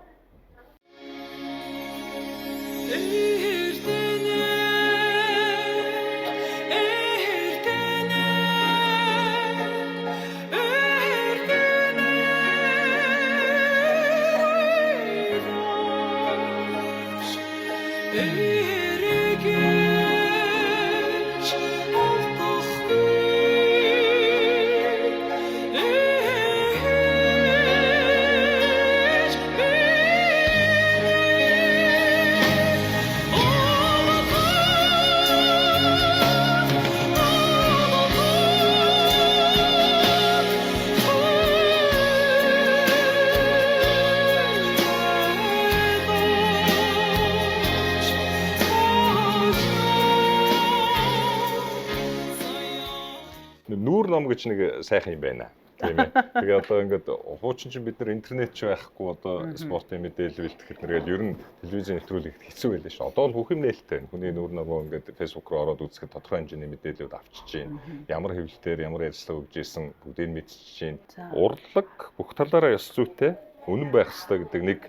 [SPEAKER 2] Нүүр ном гэж нэг сайхан юм байна. Тийм ээ. Тэгээ одоо ингээд хуучин чинь бид нар интернет ч байхгүй одоо спортын мэдээлэл бэлтгэхэд нэргээл ер нь телевизэн нэвтрүүлэгт хэцүү байлаа шүү. Одоо бол бүх юм нээлттэй байна. Хүний нүүр номоо ингээд фэйсбүүк руу ороод үзэхэд тодорхой хэмжээний мэдээлэлүүд авчиж байна. Ямар хэвлэлээр ямар ярилцлага өгж ийсэн бүгдийг мэдчихэж байна. Урлаг бүх талаараа ёс зүйтэй үнэн байх ёстой гэдэг нэг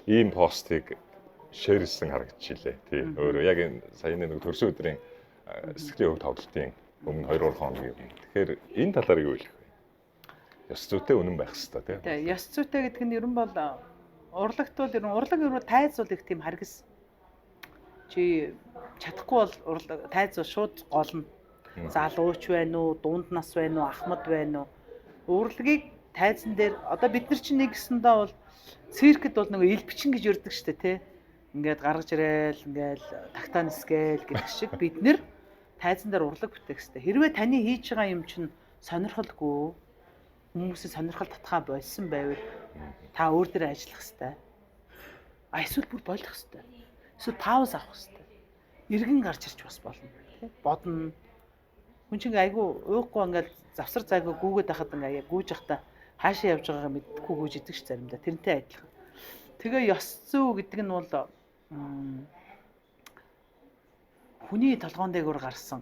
[SPEAKER 2] ийм постыг шеэрлсэн харагдчихжээ. Тийм. Өөрөө яг энэ саяны нэг төрсөн өдрийн сэтгэлийн хөв тоглолтын өмнө 2-3 хоногийн юм. Тэгэхээр энэ талаар юу хэлэх вэ? Ёс зүйтэй үнэн байх хэрэгтэй тийм.
[SPEAKER 3] Ёс зүйтэй гэдэг нь ер нь бол урлагт бол ер нь урлаг юу тайз бол их тийм харгас. Чи чадахгүй бол урлаг тайз бол шууд голно. Залууч байна уу, дунд нас байна уу, ахмад байна уу? Урлагийг тайзан дээр одоо бид нар чинь нэгсэндээ бол циркэд бол нөгөө ил бичин гэж өрдөг штэ тий. Ингээд гаргаж ирээл ингээл тагтаа нисгээл гэдэг шиг бид нэр тайзан дээр урлаг бүтээх хэрэгтэй. Хэрвээ таны хийж байгаа юм чинь сонирхолгүй хүмүүсийн сонирхол татхаа болсон байвал та өөр дээрээ ажиллах хэрэгтэй. Эсвэл бүр болох хэрэгтэй. Эсвэл пауз авах хэрэгтэй. Иргэн гарч ирж бас болно. Тэ? Бодно. Хүн чинь айгүй уухгүй ингээд завсар зайгүй гүүгээд байхад ингээд гүүж явахдаа хаашаа явж байгаагаа мэдэхгүй гүүж идэг ш заримдаа. Тэрнтэй адилхан. Тэгээ ёс зүй гэдэг нь бол хүний толгоон дээгүүр гарсан.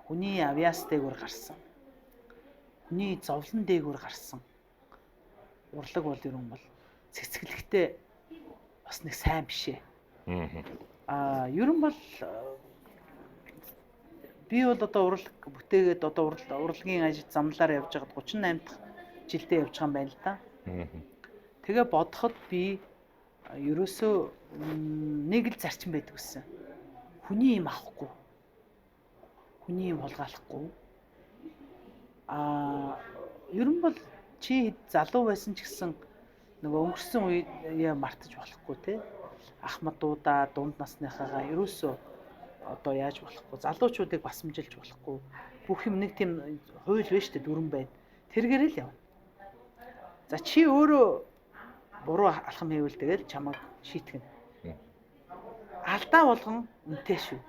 [SPEAKER 3] Хүний авьяас дээгүүр гарсан. Хүний зовлон дээгүүр гарсан. Урлаг бол ер нь бол цэцгэлэгтэй бас нэг сайн бишээ. Ер нь бол би бол одоо урлаг бүтээгээд одоо урлагийн ажил замлаар явж байгаад 38 дахь жилдээ явж байгаа юм байна л да. Тэгээ бодоход би ерөөсөө нэг л зарчим байдаг гэсэн. Хүний юм авахгүй. Хүний юм хулгайлахгүй. Ер нь бол чи залуу байсан ч гэсэн нөгөө өнгөрсөн үеийг мартаж болохгүй те. Ахмадуудаа дунд насныхаагаа ерөөсөө одоо яаж болохгүй. Залуучуудыг басамжилж болохгүй. Бүх юм нэг тийм хууль байна шүү дээ, дүрэн байна. Тэргээрээ л явна. За чи өөрөө буруу алхам хийвэл тэгэл чамайг шийтгэнэ. Алдаа болгон үнэтэй шүү.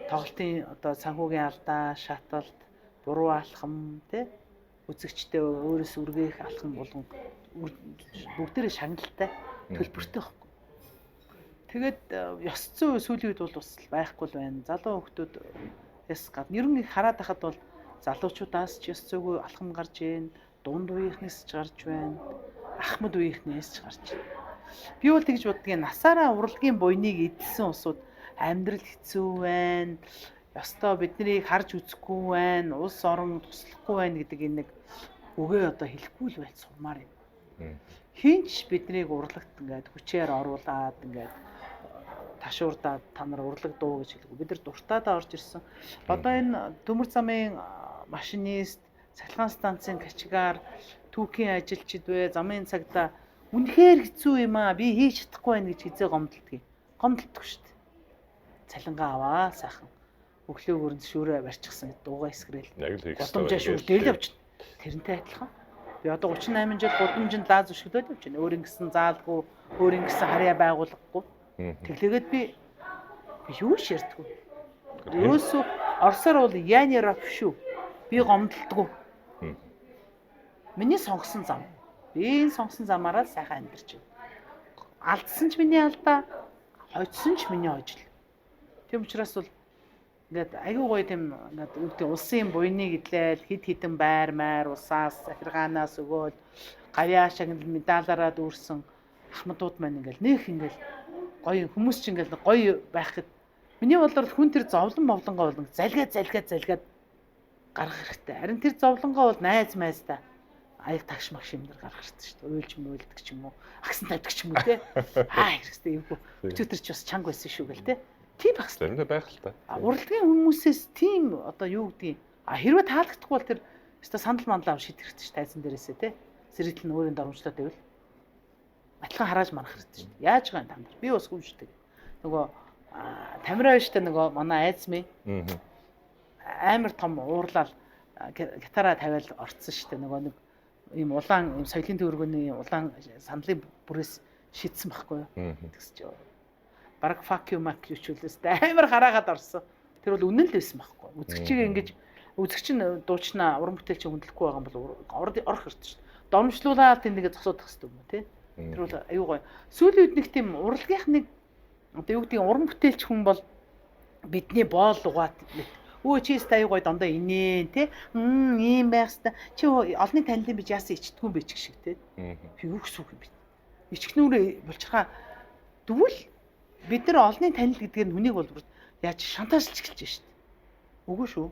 [SPEAKER 3] Тоглолтын одоо санхүүгийн алдаа, шаталт, буруу алхам тий үзэгчтэй өөрөөс үргээх алхам болгон бүгдээрээ шагналтай төлбөртэй байхгүй. Тэгээд ёс зүй сүүлийн үед бол бас байхгүй л байна. Залуу хүмүүс яс гадна ер нь хараад байхад бол залуучуудаас ч ёс зүйгүй алхам гарч ийн, дунд үеийнхнээс ч гарч байна, ахмад үеийнхнээс ч гарч байна. Би бол тэгж боддгийн насаараа урлагийн буйныг эдэлсэн усуд амьдрал хэцүү байна. Ёстой биднийг харж үзэхгүй байна, улс орон туслахгүй байна гэдэг энэ нэг үгээ одоо хэлэхгүй л байл сурмаар юм. Хинч биднийг урлагт ингээд хүчээр оруулаад ингээд ташуурдаад та нар урлаг дуу гэж хэлэв. Бид нар дуртаадаа орж ирсэн. Одоо энэ төмөр замын машинист, цахилгаан станцын качгаар түүхийн ажилчид вэ, замын цагдаа үнэхээр хэцүү юм аа. Би хийж чадахгүй байна гэж хизээ гомдолдгийг. Гомдолдгүй шүү дээ. Цалингаа аваа сайхан. Өглөө өрөнд шүүрээ барьчихсан дуугаа эсгэрэл.
[SPEAKER 2] Яг л хийх
[SPEAKER 3] Гудамжаа шүлдээл явчихна. Тэрнтэй адилхан. Би одоо 38 жил гудамжинд лааз өшгөдөд явж байна. Өөр ингэсэн заалгүй, өөр ингэсэн харьяа байгуулгагүй. Тэглээгээд би юу ширдэггүй. Ерөөсөө орсоор бол яаны рап шүү. Би гомдолдгүй. Миний сонгосон зам. Би энэ сонгосон замаараа сайхан амьдарч байна. Алдсан ч миний алдаа, хойдсон ч миний хойжил. Тийм учраас бол ингээд аюу гоё тийм ингээд үүдээ улсын буйныг идлээл хид хідэн байр маяр усаас захиргаанаас өгөөл гавьяа шагнал медалаараа дүүрсэн ахмадууд маань ингээд нөх ингээд гоё хүмүүс ч ингээд гоё байх гэд миний бодлоор хүн тэр зовлон мовлонгоо бол залгаад гаргах хэрэгтэй. Харин тэр зовлонгоо бол найз майзтай аяг тагш магш юм дээр гаргах хэрэгтэй шүү дээ. Уйлж мөөлдөг ч юм уу, агсан тавьдаг ч юм уу те. Хэрэгтэй юм бүү. Өчигдөр ч бас чанга байсан шүү гэл те. Тийм байх хэрэгтэй.
[SPEAKER 2] Заримдаа байх л та.
[SPEAKER 3] Урлагийн хүмүүсээс тийм одоо юу гэдгийг хэрвээ таалагдахгүй бол тэр өстой сандал мандал ав шийдэх хэрэгтэй шүү тайзан дээрээсээ те. Сэрэтл нь өөрийн дарамжлаа байвал батлан харааж манах хэрэгтэй шүү. Яаж байгаа юм та нар? Би бас хүн шүү дээ. Нөгөө Тамира штэ нөгөө манай айз ми амар том уурлал гитараа тавиал орцсон штэ нөгөө нэг ийм улаан соёлын төвөргөний улаан сандлын бүрээс шидсэн байхгүй юу тэгсэж бараг fuck you mac юучулээс амар хараагаад орсон. Тэр бол үнэн л байсан байхгүй. Үзэгчийг ингэж үзэгч нь дуучнаа уран бүтээлч хөндлөхгүй байгаа юм бол орох хэрэгтэй шүү. Домжлуулаад тэндгээ зогсоодох хэрэгтэй юм тий. Тэр бол аюу гой. Сүүлийн үед нэг тийм урлагийнх нэг одоо юу гэдгийг уран бүтээлч хүн бол бидний боол угаад өө чи стай аюу гой дандаа инээ тий. Ийм байх хэвээр чи олонний танилын бич яасан ичдэггүй юм биш шиг тий. Юу гэсэн үг юм бэ? Ичгнүүрээ булчирхаа тэгвэл бид нар олонний танил гэдгээр хүнийг бол яаж шантаажлж эхэлж байна шүү дээ. Үгүй шүү.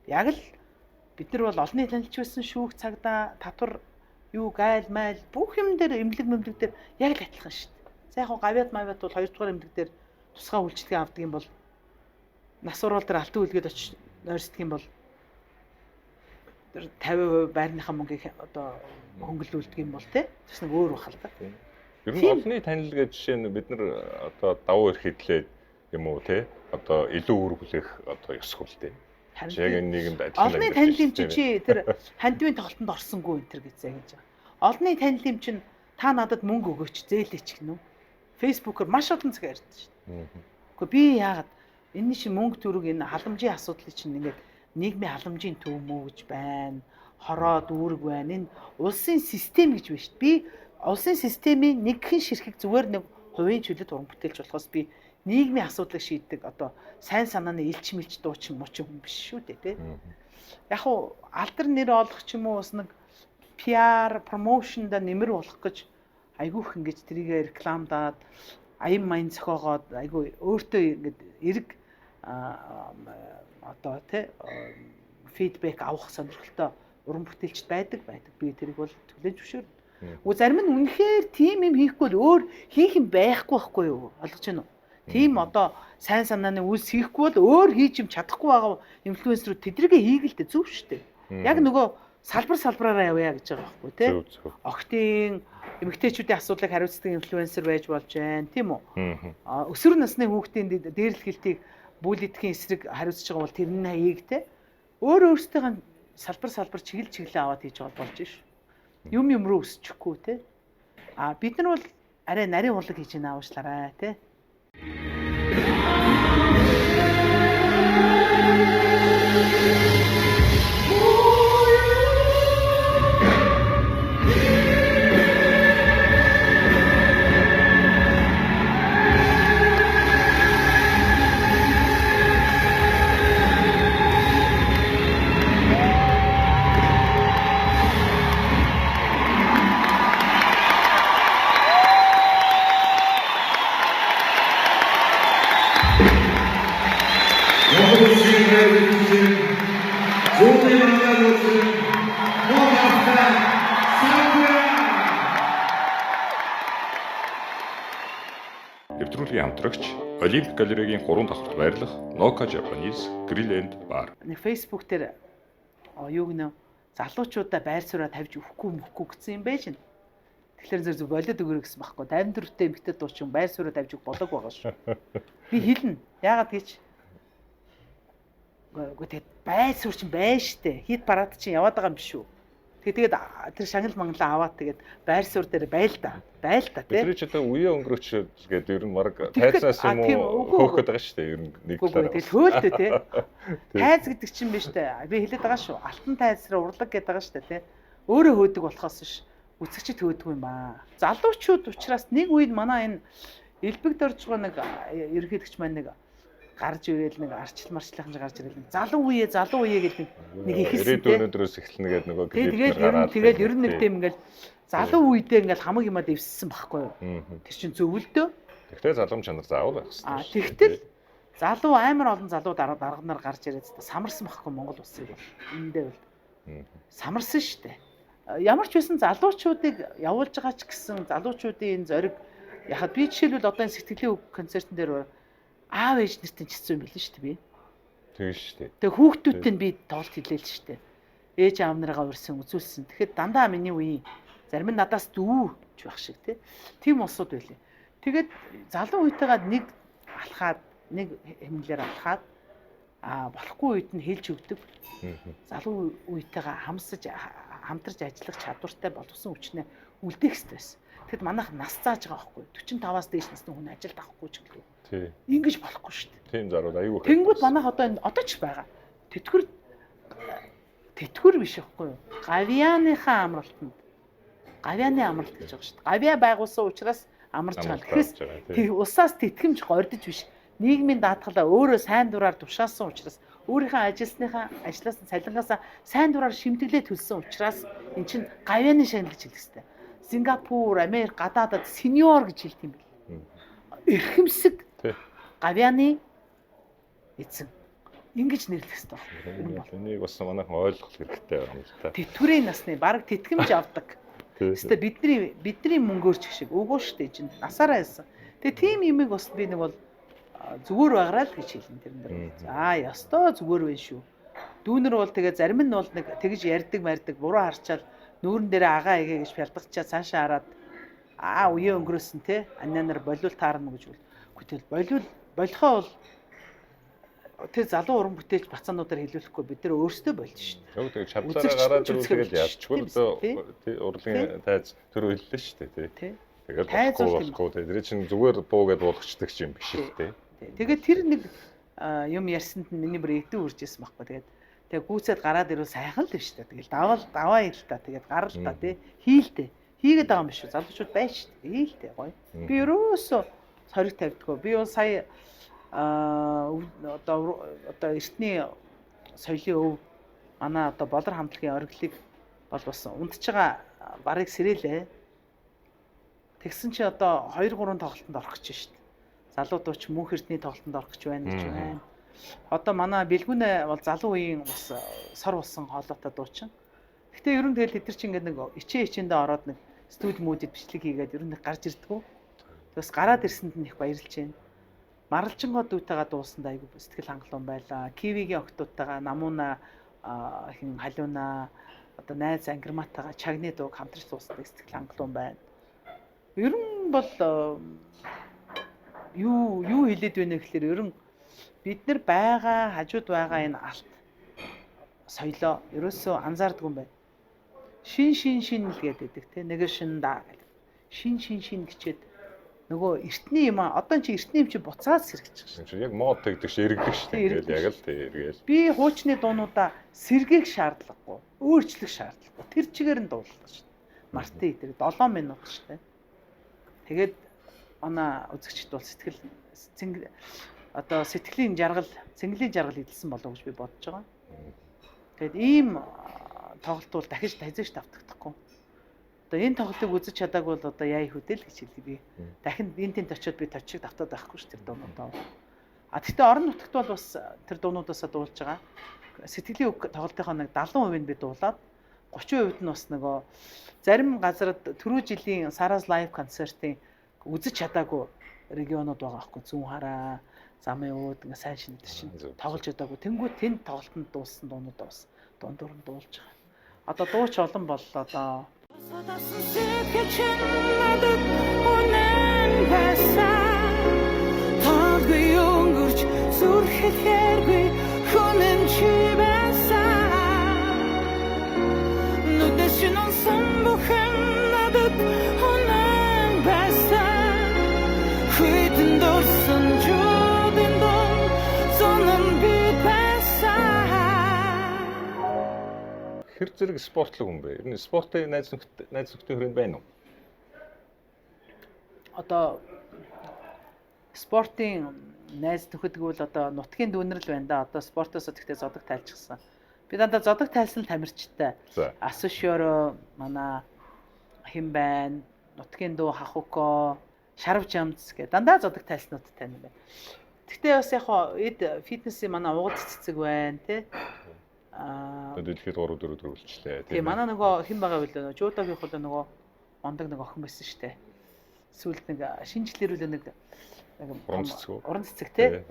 [SPEAKER 3] Яг л бид нар бол олонний танилч байсан шүүх цагдаа татвар юу гайл майл бүх юм дээр эмнэлэг дээр яг л адилхан шүү дээ. За яг гавьяат мавьяат бол 2 дугаар эмнэлэг дээр тусгай үйлчлэгээ авдаг юм бол нас уруул дээр алтан үлгээд очиж нойрсдаг юм бол тэр 50% байрныхаа мөнгийг одоо хөнгөлүүлдэг юм бол тий. Тэс нэг өөр бахал та.
[SPEAKER 2] Ер нь олонний танил гэж жишээ нь бид нар одоо давуу эрх хэдлээд юм уу те одоо илүү үр бүлэх одоо ёсгүй л дээ. Яг энэ нийгэмд адилхан.
[SPEAKER 3] Олонний танил юм чи тэр хандивын тоглолтод орсонгүй энэ төр гэж зааж байгаа. Олонний танил юм чин та надад мөнгө өгөөч зээлээч гинүү. Фэйсбүүкээр маш олон цаг ярьдаг шүү дээ. Гэхдээ би яагаад энэ шин мөнгө төрөг энэ халамжийн асуудлыг чинь ингээд нийгмийн халамжийн төв мөө гэж байна. Хороо дүүрэг байна. Энэ улсын систем гэж байна шүү дээ. Би улсын системийн нэгхэн ширхэг зүгээр нэг хувийн чөлөөт уран бүтээлч болохоос би нийгмийн асуудлыг шийддэг одоо сайн санааны элч мэлч дуучин муучин хүн биш шүү дээ тий. Яг уу алдар нэр олох ч юм уу бас нэг PR промошнда нэмэр болох гэж айгүйх ингэж тэрийгэ рекламдаад аян маян зохиогоод айгүй өөртөө ингэж эрг одоо тий фидбек авах сонирхолтой уран бүтээлчд байдаг. Би тэрийг бол төлөж зөвшөөрнө. Уу зарим нь үнэхээр тийм юм хийхгүй л өөр хийх юм байхгүй юу? Ойлгож байна уу? Тийм одоо сайн санааны үйлс хийхгүй бол өөр хийж юм чадахгүй байгаа инфлюенсерүүд тэдрийгээ хийгэлтэй зөв шүү дээ. Яг нөгөө салбараараа явъя гэж байгаа байхгүй тий. Охтын эмэгтэйчүүдийн асуудлыг хариуцдаг инфлюенсер байж болж байна тийм үү? Өсвөр насны хүүхдийн дээрлэлтийг бүлэдхийн эсрэг хариуцж байгаа бол тэр нь хаяг тий. Өөрөөсөө салбар чиглэлээ аваад хийж байгаа болж шүү. Юм руу өсчихгүй те. Бид нар бол арай нарийн урлаг хийж ийн аавчлаарай те.
[SPEAKER 1] Нэвтрүүлгийн хамтрагч Олимпик галерегийн 3 давхарт байрлах Noka Japanese Grill and Bar.
[SPEAKER 3] Нэг Facebook дээр юу гэнэ залуучуудаа байр сууриа тавьж өгөхгүй гэсэн юм байж. Тэгэхээр зөв болоод өгөрэй гэсэн байхгүй. 54-тэй эмэгтэй дуучин байр сууриа тавьж өгөх болоог байгаа шүү. Би хэлнэ. Яагаад гэж тэгээд байр суурь чинь байна штэ. Хит парад чинь яваад байгаа юм биш үү? Тэгээд тэр шагнал мангалаа аваад тэгээд байр суурь дээр байл та тий.
[SPEAKER 2] Тэр ч одоо үе өнгөрөөч гэдэг ер нь баг тайзнаас юм уу хөөхөд байгаа шүү дээ. Ер нь нэг талаараа.
[SPEAKER 3] Тэгээд хөөлтөө тий. Тайз гэдэг чинь биш үү? Би хэлээд байгаа шүү. Алтан тайзраа урлаг гэдэг байгаа шүү дээ тий. Өөрөө хөөдөг болохоос биш. Үзэгчд хөөдөг юм баа. Залуучууд учраас нэг үед манай энэ элбэгд орж байгаа нэг ерөнхийлөгч маань нэг гарч ирээл нэг арчил марчлахын гарч ирээл залуу үе гэдэг нэг ихэлсэн тий.
[SPEAKER 2] Өнөөдрөөс эхэлнэ гэдэг нөгөө
[SPEAKER 3] тэгээд ер нь нэг тийм ингээл залуу үедээ ингээл хамаг юмад ивссэн байхгүй юу. Тэр чинь зөв л дөө.
[SPEAKER 2] Тэгтээ залуум чанар заавал байх хэрэгтэй.
[SPEAKER 3] Тэгтэл залуу амар олон залуу дарганаар гарч ирээд самарсан байхгүй Монгол улсыг бол. Эндээ бол самарсан шүү дээ. Ямар ч байсан залуучуудыг явуулж байгаа ч гэсэн залуучуудын энэ зориг яхад би жишээлбэл одоо энэ сэтгэлийн үг концертн дээр аав ээж нартын чицсэн юм билээ шүү дээ би.
[SPEAKER 2] Тийм шүү дээ.
[SPEAKER 3] Тэгээ хүүхдүүдтэй нь би тоолт хэлээл шүү дээ. Ээж аав нарыгаа урьсан үзүүлсэн. Тэгэхэд дандаа миний үеийн зарим нь надаас дүүж байх шиг тийм улсууд байлээ. Тэгээд залуу үетэйгээ нэг алхаад нэг хэмнэлээр алхаад болохгүй үед нь хэлж өгдөг. Залуу үетэйгээ хамтарч ажиллах чадвартай боловсон хүчнээ үлдээх хэрэгтэй байсан. Тэгэхэд манайх нас зааж байгаа байхгүй 45-аас дээш насны хүн ажилд авахгүй ч гэлээ.
[SPEAKER 2] Тий.
[SPEAKER 3] Ингэж болохгүй шүү дээ.
[SPEAKER 2] Тийм зарууд аюу.
[SPEAKER 3] Тэнгүүд манайх одоо ч байгаа. Тэтгэр биш байхгүй юу? Гавьяаныхаа амралтанд гавьяаны амралт гэж байгаа шүү дээ. Гавьяа байгуулсан учраас амарч байгаа. Тэгэхээр усаас тэтгэмж гордож биш. Нийгмийн даатгалаа өөрөө сайн дураар тушаасан учраас өөрийнхөө ажлаас нь цалингаасаа сайн дураар шимтгэлээ төлсөн учраас эн чинь гавьяаны шагнал гэж хэлдэг хэвээр. Сингапур, Америк, гадаадад сеньор гэж хэлдэг юм бэл. Эрхэмсэг гавьяаны эзэн. Ингэж нэрлэх хэвээр.
[SPEAKER 2] Энийг бас манайхан ойлгох хэрэгтэй байна л та.
[SPEAKER 3] Тэтгэврийн насны баг тэтгэмж авдаг. Гэхдээ бидний мөнгөөр ч шиг үгүй шүү дээ чинь насаараа хэлсэн. Тэгээ тийм юмыг бас би нэг бол зүгээр байгаарай л гэж хэлэн тэрэн дээр. За ёстой зүгээр байна шүү. Дүүнэр бол тэгээ зарим нь бол нэг тэгж ярьдаг буруу харчаал нүүрэн дээр агаа игээ гэж фялдагчаа цаашаа хараад үе өнгөрөөсөн те аннаар болиул таарна гэж бол. Гэтэл болохоо бол тэр залуу уран бүтээлч бацаануудаар хэлүүлэхгүй бид нар өөрсдөө болж шít.
[SPEAKER 2] Тэгээ чадлаараа гараад ирүүлгээл яачгүй л урлагийн тайз төр хэллээ шүү дээ тий. Тэгээд болохгүй тэр чинь зүгээр буугээд буулгачдаг юм биш л тий.
[SPEAKER 3] Тэгээд тэр нэг юм ярьсанд миний бүр эдэн үржсэн байхгүй. Тэгээд гүцээд гараад ирвэл сайхан л биш үү. Тэгэл даваа ил та. Тэгээд гарал та тий. Хийлдэ. Хийгээд байгаа юм биш үү. Залуучууд байж шít. Хийлдэ гоё. Би ерөөсөө хориг тавьдгаа. Би бол сая одоо эртний соёлын өв манай одоо болор хамтлагийн ориглыг бол бас унтж байгаа барыг сэрээлээ. Тэгсэн чи одоо 2 3 тоглолтод орох гэж шít. Залуу дууч мөнх эрдний тоглолтод орох гэж байна гэж байна. Одоо манай бэлгүүнэ бол залуу үеийн бас сор болсон хоолойтой дуучин. Гэтэ ер нь тэгэл тэд нар чи ингээд нэг ичээндээ ороод нэг студи мөдөд бичлэг хийгээд ер нь гарч ирдэггүй. Тэгээс гараад ирсэнд нь их баярлж байна. Маралжингоо дүүтэйгээ дуусанд айгүй сэтгэл хангалуун байлаа. Кивигийн октоотойгоо намууна хин халууна одоо найз ангирматайгаа чагны дууг хамтарч дуусанд сэтгэл хангалуун байна. Ер нь бол юу хэлээд байна гэхээр ер нь бид нар байгаа хажууд байгаа энэ алт соёлоо ерөөсөө анзаардаг юм байна. Шин л гэдэг те нэг шин даа гэдэг. Шин гэчээд нөгөө эртний юм одоо чи эртний юм чи буцаад сэргэж байгаа.
[SPEAKER 2] Яг мод тэгдэг ш эргэдэг ш тэгээд яг л эргээл.
[SPEAKER 3] Би хуучны дуунуудаа сэргээх шаардлагагүй, өөрчлөх шаардлагагүй. Тэр чигээр нь дуулдаг ш. Мартын тэр 7 минут ш те. Тэгээд манай үзэгчд бол сэтгэлийн жаргал эдэлсэн болов гэж би бодож байгаа. Тэгээд ийм тоглолт бол дахиж тавьж давтагдахгүй. Одоо энэ тоглолтыг үзэж чадаагүй бол одоо яа их хөдөл гэж хэлээ би. Дахин энэ тэнд очиод би точиг давтаад байхгүй ш тэр дуунуудаа. Гэхдээ орон нутагт бол бас тэр дуунуудаасаа дуулж байгаа. Сэтгэлийн үг тоглолтынхаа нэг 70% нь би дуулаад 30% нь бас нөгөө зарим газарт түрүү жилийн Сараас лайв концертын үзэж чадаагүй регионууд байгаа байхгүй зүүн хараа, замын ууд ингээ сайн шинэ чинь тоглож чадаагүй. Тэнгүүд тэнд тоглолтод дууссан дуунуудаа бас дундуур нь дуулж байгаа. Одоо дууч олон боллоо одоо.
[SPEAKER 4] Содасан сэтгэчин надад үнэн байсан. Таагүй өнгөрч зүрхэд хэргүй хүнэн чи байсан. Нүдэс шинэн самбухэн надад үнэн байсан. Хүйтэн дурсан жуудын дон сонон би байсан.
[SPEAKER 2] Хэр зэрэг спортлог хүн бэ? Ер нь спортын найз нөхдөд хүрээнд байна уу?
[SPEAKER 3] Одоо спортын найз нөхөд гэвэл одоо нутгийн дүүнэрл байна да. Одоо спортоос тэгтээ зодог тайлчихсан. Би дандаа зодог тайлсан л тамирчтай.
[SPEAKER 2] За.
[SPEAKER 3] Асушёро манай хэн байна? Нутгийн дүү Хахуко, Шарав Жамц гэх дандаа зодог тайлснуудтай юм байна. Тэгтээ бас яг эд фитнесийн манай уугуул цэцэг байна тий.
[SPEAKER 2] Дэлхийд 3-4 төрүүлчлээ.
[SPEAKER 3] Тийм манай нөгөө хэн байгаа вэ? Жуудогийн хөл нөгөө мондог нэг охин байсан шүү дээ. Сүүлд нэг шинжлэрүүлээ нэг уран цэцэг тий.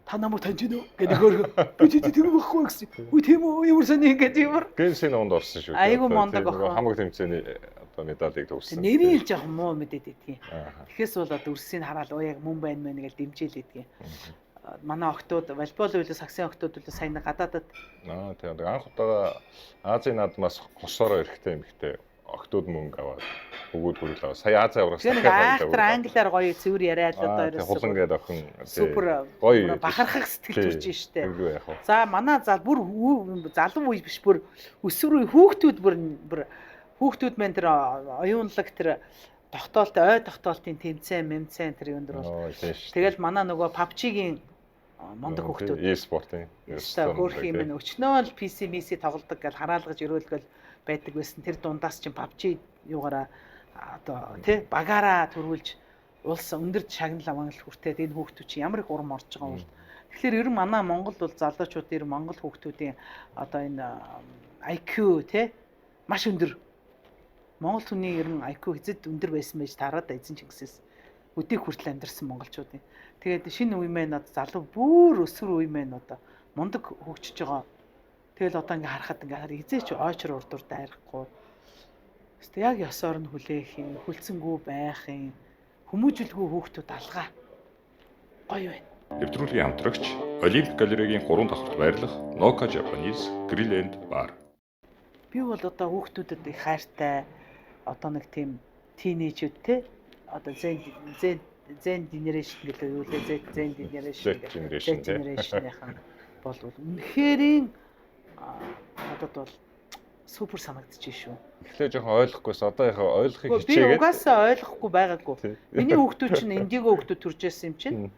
[SPEAKER 3] Та намайг таньж гинөө гэдэг өөр би тийм байхгүй гэсэн. Үгүй тийм үү ямар сони ингээд юмар.
[SPEAKER 2] Гэнсийн онд орсон шүү.
[SPEAKER 3] Айгу мондог охин.
[SPEAKER 2] Хамаг тэмцээний одоо медалийг төгссөн.
[SPEAKER 3] Нэрийн л жоох муу мэдээд идгийг. Тэгэхээс бол одоо үрсийг хараад уу яг мөн байна мэн гэж дэмжээл идгийг. Манай охтууд волейбол үйлс саксын охтууд үйлс сайн гадаадад
[SPEAKER 2] тийм анх удаа Азийн наадмаас хосороо эрэхтэй эмхтэй охтууд мөнгө аваад өгөөд хүрлээ. Сая Ази авраас
[SPEAKER 3] дахиад англиар гоё цэвэр яриад одоо ерөөсөө
[SPEAKER 2] хулан гэдэг охин
[SPEAKER 3] супер
[SPEAKER 2] гоё
[SPEAKER 3] бахархах сэтгэл төрж штэ.
[SPEAKER 2] Үгүй яах вэ?
[SPEAKER 3] За манай бүр залуу үе биш бүр өсвөр үе хүүхдүүд бүр хүүхдүүд мэн тэр оюунлаг тэр тогтоолтой ой тогтоолтын тэмцээн мэмцээн тэр юунд бол тэгэл манай нөгөө PUBG-гийн мондог хүүхдүүд
[SPEAKER 2] e-спортын
[SPEAKER 3] хөөх юм нэ өчнөө л PC тоглодог гэж хараалгаж өрөөлгөл байдаг байсан. Тэр дундаас чинь PUBG юугаараа одоо тий багаараа төрүүлж улс өндөр шагнал авангал хүртээд энэ хүүхдүүд чинь ямар их урам орж байгаа юм бол тэгэхээр ер нь манай Монгол бол залуучууд ер Монгол хүүхдүүдийн одоо энэ IQ тий маш өндөр. Монгол хүний ер нь IQ хэзээд өндөр байсан байж тараад эзэн Чингисээс өдийг хүртэл амьдарсан монголчуудын. Тэгээд шинэ үе мэн одоо залуу бүр өсвөр үе мэн одоо мундаг хөгжиж байгаа. Тэгэл одоо ингээ харахад ингээ эзээч ойчор урдуур дайрахгүй. Гэтэ яг ёсоор нь хүлээх юм, хүлцэнгүй байх юм, хүмүүжүүлгүй хүүхдүүд алгаа. Гоё байна.
[SPEAKER 1] Нэвтрүүлгийн хамтрагч Олимпик галерегийн 3 давхарт байрлах Noka Japanese Grill and Bar.
[SPEAKER 3] Би бол одоо хүүхдүүдэд их хайртай одоо нэг тийм тийнейжүүд те одоо Zen generation гэдэг юу лээ Zen generation-ийнхэн бол үнэхэрийн надад бол супер санагдчих шүү.
[SPEAKER 2] Эхлээ жоохон ойлгохгүйс одоо яг ойлгохыг
[SPEAKER 3] хичээгээд би угаасаа ойлгохгүй байгаагүй. Миний хүүхдүүд чинь индиго хүүхдүүд төрж ирсэн юм чинь.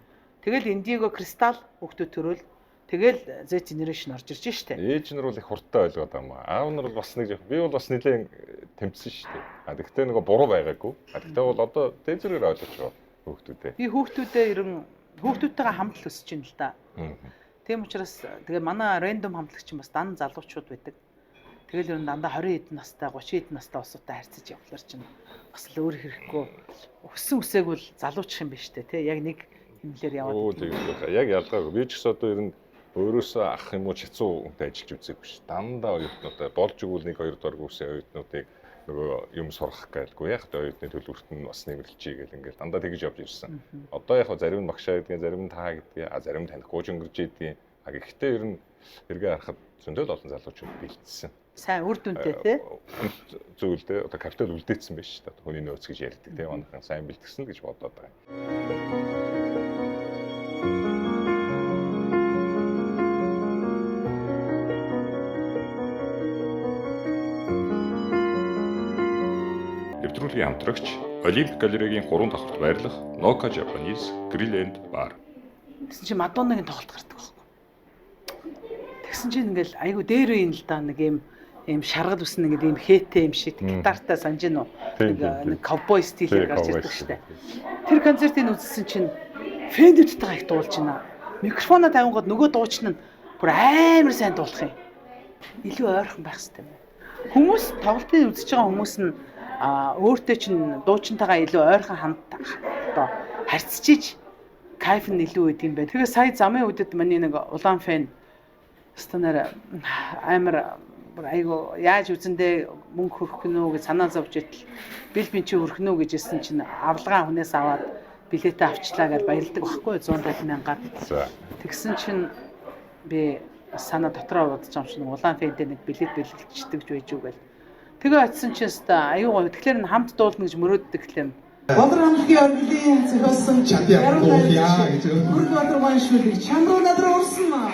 [SPEAKER 3] Тэгэл индиго кристалл хүүхдүүд төрөөл тэгэл Z generation орж ирж штэ.
[SPEAKER 2] Ээж нар бол их хурдтай ойлгоод байгаа юм. Аав нар бол бас нэг би бол бас нэлээд тэмцсэн штэ. Гэхдээ нөгөө буруу байгаагүй. Гэхдээ бол одоо дээзрээр ойлгож байгаа хүүхдүүдээ.
[SPEAKER 3] Би хүүхдүүдээ ерөн хүүхдүүдтэйгээ хамт л өсөж байна л да. Тийм учраас тэгээ манай рандом хамтлагч бас дан залуучууд байдаг. Тэгэл ер нь дандаа 20 хэд настай 30 хэд настай усуутай харьцаж явхлаар чинь бас л өөр хэрэггүй. Өссөн үсээг бол залуучих юм биш үү те. Яг нэг хэмлэр яваад.
[SPEAKER 2] Тийм яг ялгаагүй. Би ч гэсэн одоо ер нь өөрөөсөө ах юм уу чацуу хүнтэй ажиллаж үзээгүй ш. Дандаа оюутнуудаа болж игүүл 1-2 дугаар курсын оюутнуудыг нөгөө юм сурах гэлгүй яг оюутны төлөвлөлт нь бас нэмэрлэжээ гэл ингээл дандаа тэгж явж ирсэн. Одоо яг зарим нь багшаа гэдгийг, зарим нь таа гэдгийг, зарим нь танихгүй ч өнгөрж идэх. Гэхдээ ер нь эргээ харахад зөндөл олон залуучууд бэлдсэн.
[SPEAKER 3] Сайн үр дүнтэй тий.
[SPEAKER 2] Зөвлөдөө одоо капитал үлдээсэн байж та хүний нөөц гэж ярьдаг тий. Манайхан сайн бэлтгэсэн гэж бодоод байгаа.
[SPEAKER 1] Нэвтрүүлгийн хамтрагч Олимпик галерегийн 3 давхарт байрлах Noka Japanese Grill and Bar.
[SPEAKER 3] Тэгсэн чинь Мадоннагийн тоглолт гардаг байхгүй. Тэгсэн чинь ингээл айгу дээр үеийн л да нэг юм шаргал үснэ нэг юм хээтэй юм шиг гитартай санаж гинөө. Нэг ковбой стилээр гарч ирдэг штэ. Тэр концертыг үзсэн чинь фэндүүдтэйгээ их дуулж байна. Микрофоноо тавингууд нөгөө дуучин нь бүр амар сайн дуулах юм. Илүү ойрхон байх хэрэгтэй юм. Хүмүүс тоглолтыг үзэж байгаа хүмүүс нь өөртөө чинь дуучинтайгаа илүү ойрхон хамт одоо харьцчиж кайф нь илүү өгд юм байна. Тэгээ сая замын үдэд миний нэг улаан фэн станаар амар айгу яаж үзэндээ мөнгө хөрөх гинөө гэж санаа зовж итэл бил бин чи хөрөх нөө гэж хэлсэн чинь авлагаа хүнээс аваад билетээ авчлаа гэж баярлдаг байхгүй 150 мянгаар.
[SPEAKER 2] За.
[SPEAKER 3] Тэгсэн чинь би санаа дотроо бодож байгаа юм чинь улаан фэндээ нэг билет бэлгэлцдэг ч байж юу гэл. Тэгээ очисон чинь аюу гоо тэгэхээр хамт дуулна гэж мөрөөддөг гэхлээр
[SPEAKER 5] Бодрон амлгийн оргилын зохиосон
[SPEAKER 6] Чадъя яа гэж.
[SPEAKER 5] Бүрг Бодрон Баяншуулыг чам руу над руу урсан маа.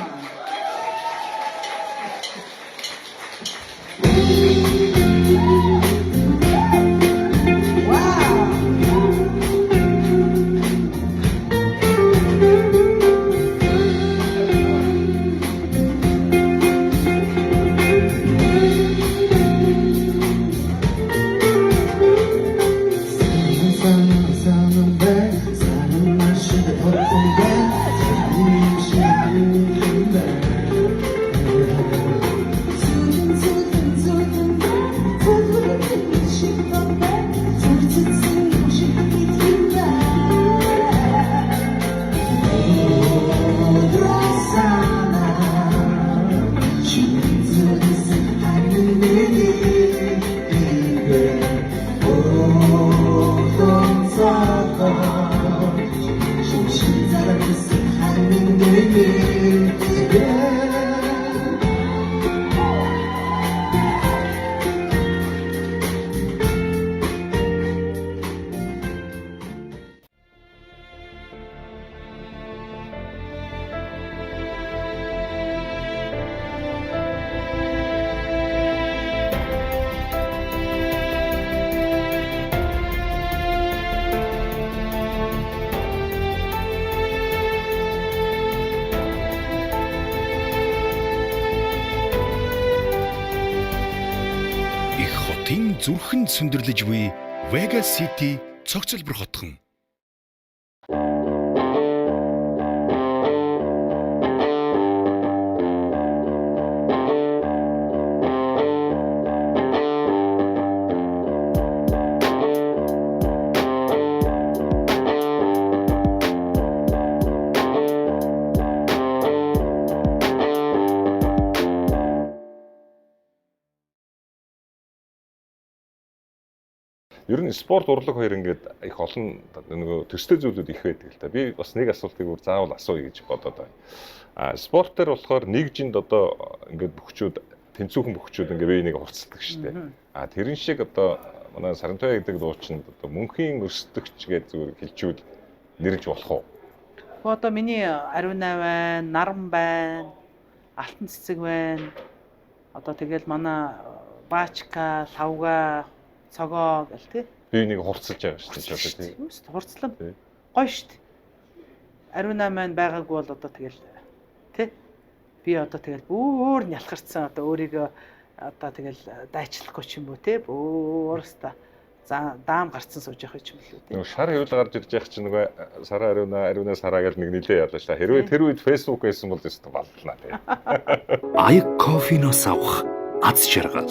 [SPEAKER 7] Зүрхэн сүндэрлэж буй Vegas City цогцлбор хотхон.
[SPEAKER 2] Ер нь спорт урлаг хоёр ингээд их олон нөгөө төстэй зүйлүүд их байдаг л та. Би бас нэг асуултыг бүр заавал асууя гэж бодоод байна. Спортоор болохоор нэгжинд одоо ингээд бөхчүүд тэнцүүхэн бөхчүүд ингээд биенийг хурцлдаг шүү дээ. Тэрэн шиг одоо манай Сарантуй гэдэг дуучинд одоо мөнхийн өсдөгч гэж зүгээр хэлчихвэл нэрж болох уу?
[SPEAKER 3] Одоо миний Ариунаа байна, Наран байна, Алтан цэцэг байна. Одоо тэгэл манай Баачка, Лавга цогоо гэл тий.
[SPEAKER 2] Биенийг хурцлж байгаа шүү дээ.
[SPEAKER 3] Хурцлан. Гоё шүү дээ. Ариунаа маань байгаагүй бол одоо тэгэл тий. Би одоо тэгэл бүр нялхарцсан одоо өөрийгөө одоо тэгэл дайчлахгүй ч юм уу тий. Өөрөөсөө даам гарцсан сууж явах юм л үү тий.
[SPEAKER 2] Нөгөө шар хөвл гарч ирж явах чинь нөгөө Сара Ариунаа Сара гэж нэг нилээ яалаа шүү дээ. Хэрвээ тэр үед Facebook байсан бол өстө баллнаа тий.
[SPEAKER 7] Аяг кофеноос авах аз жаргал.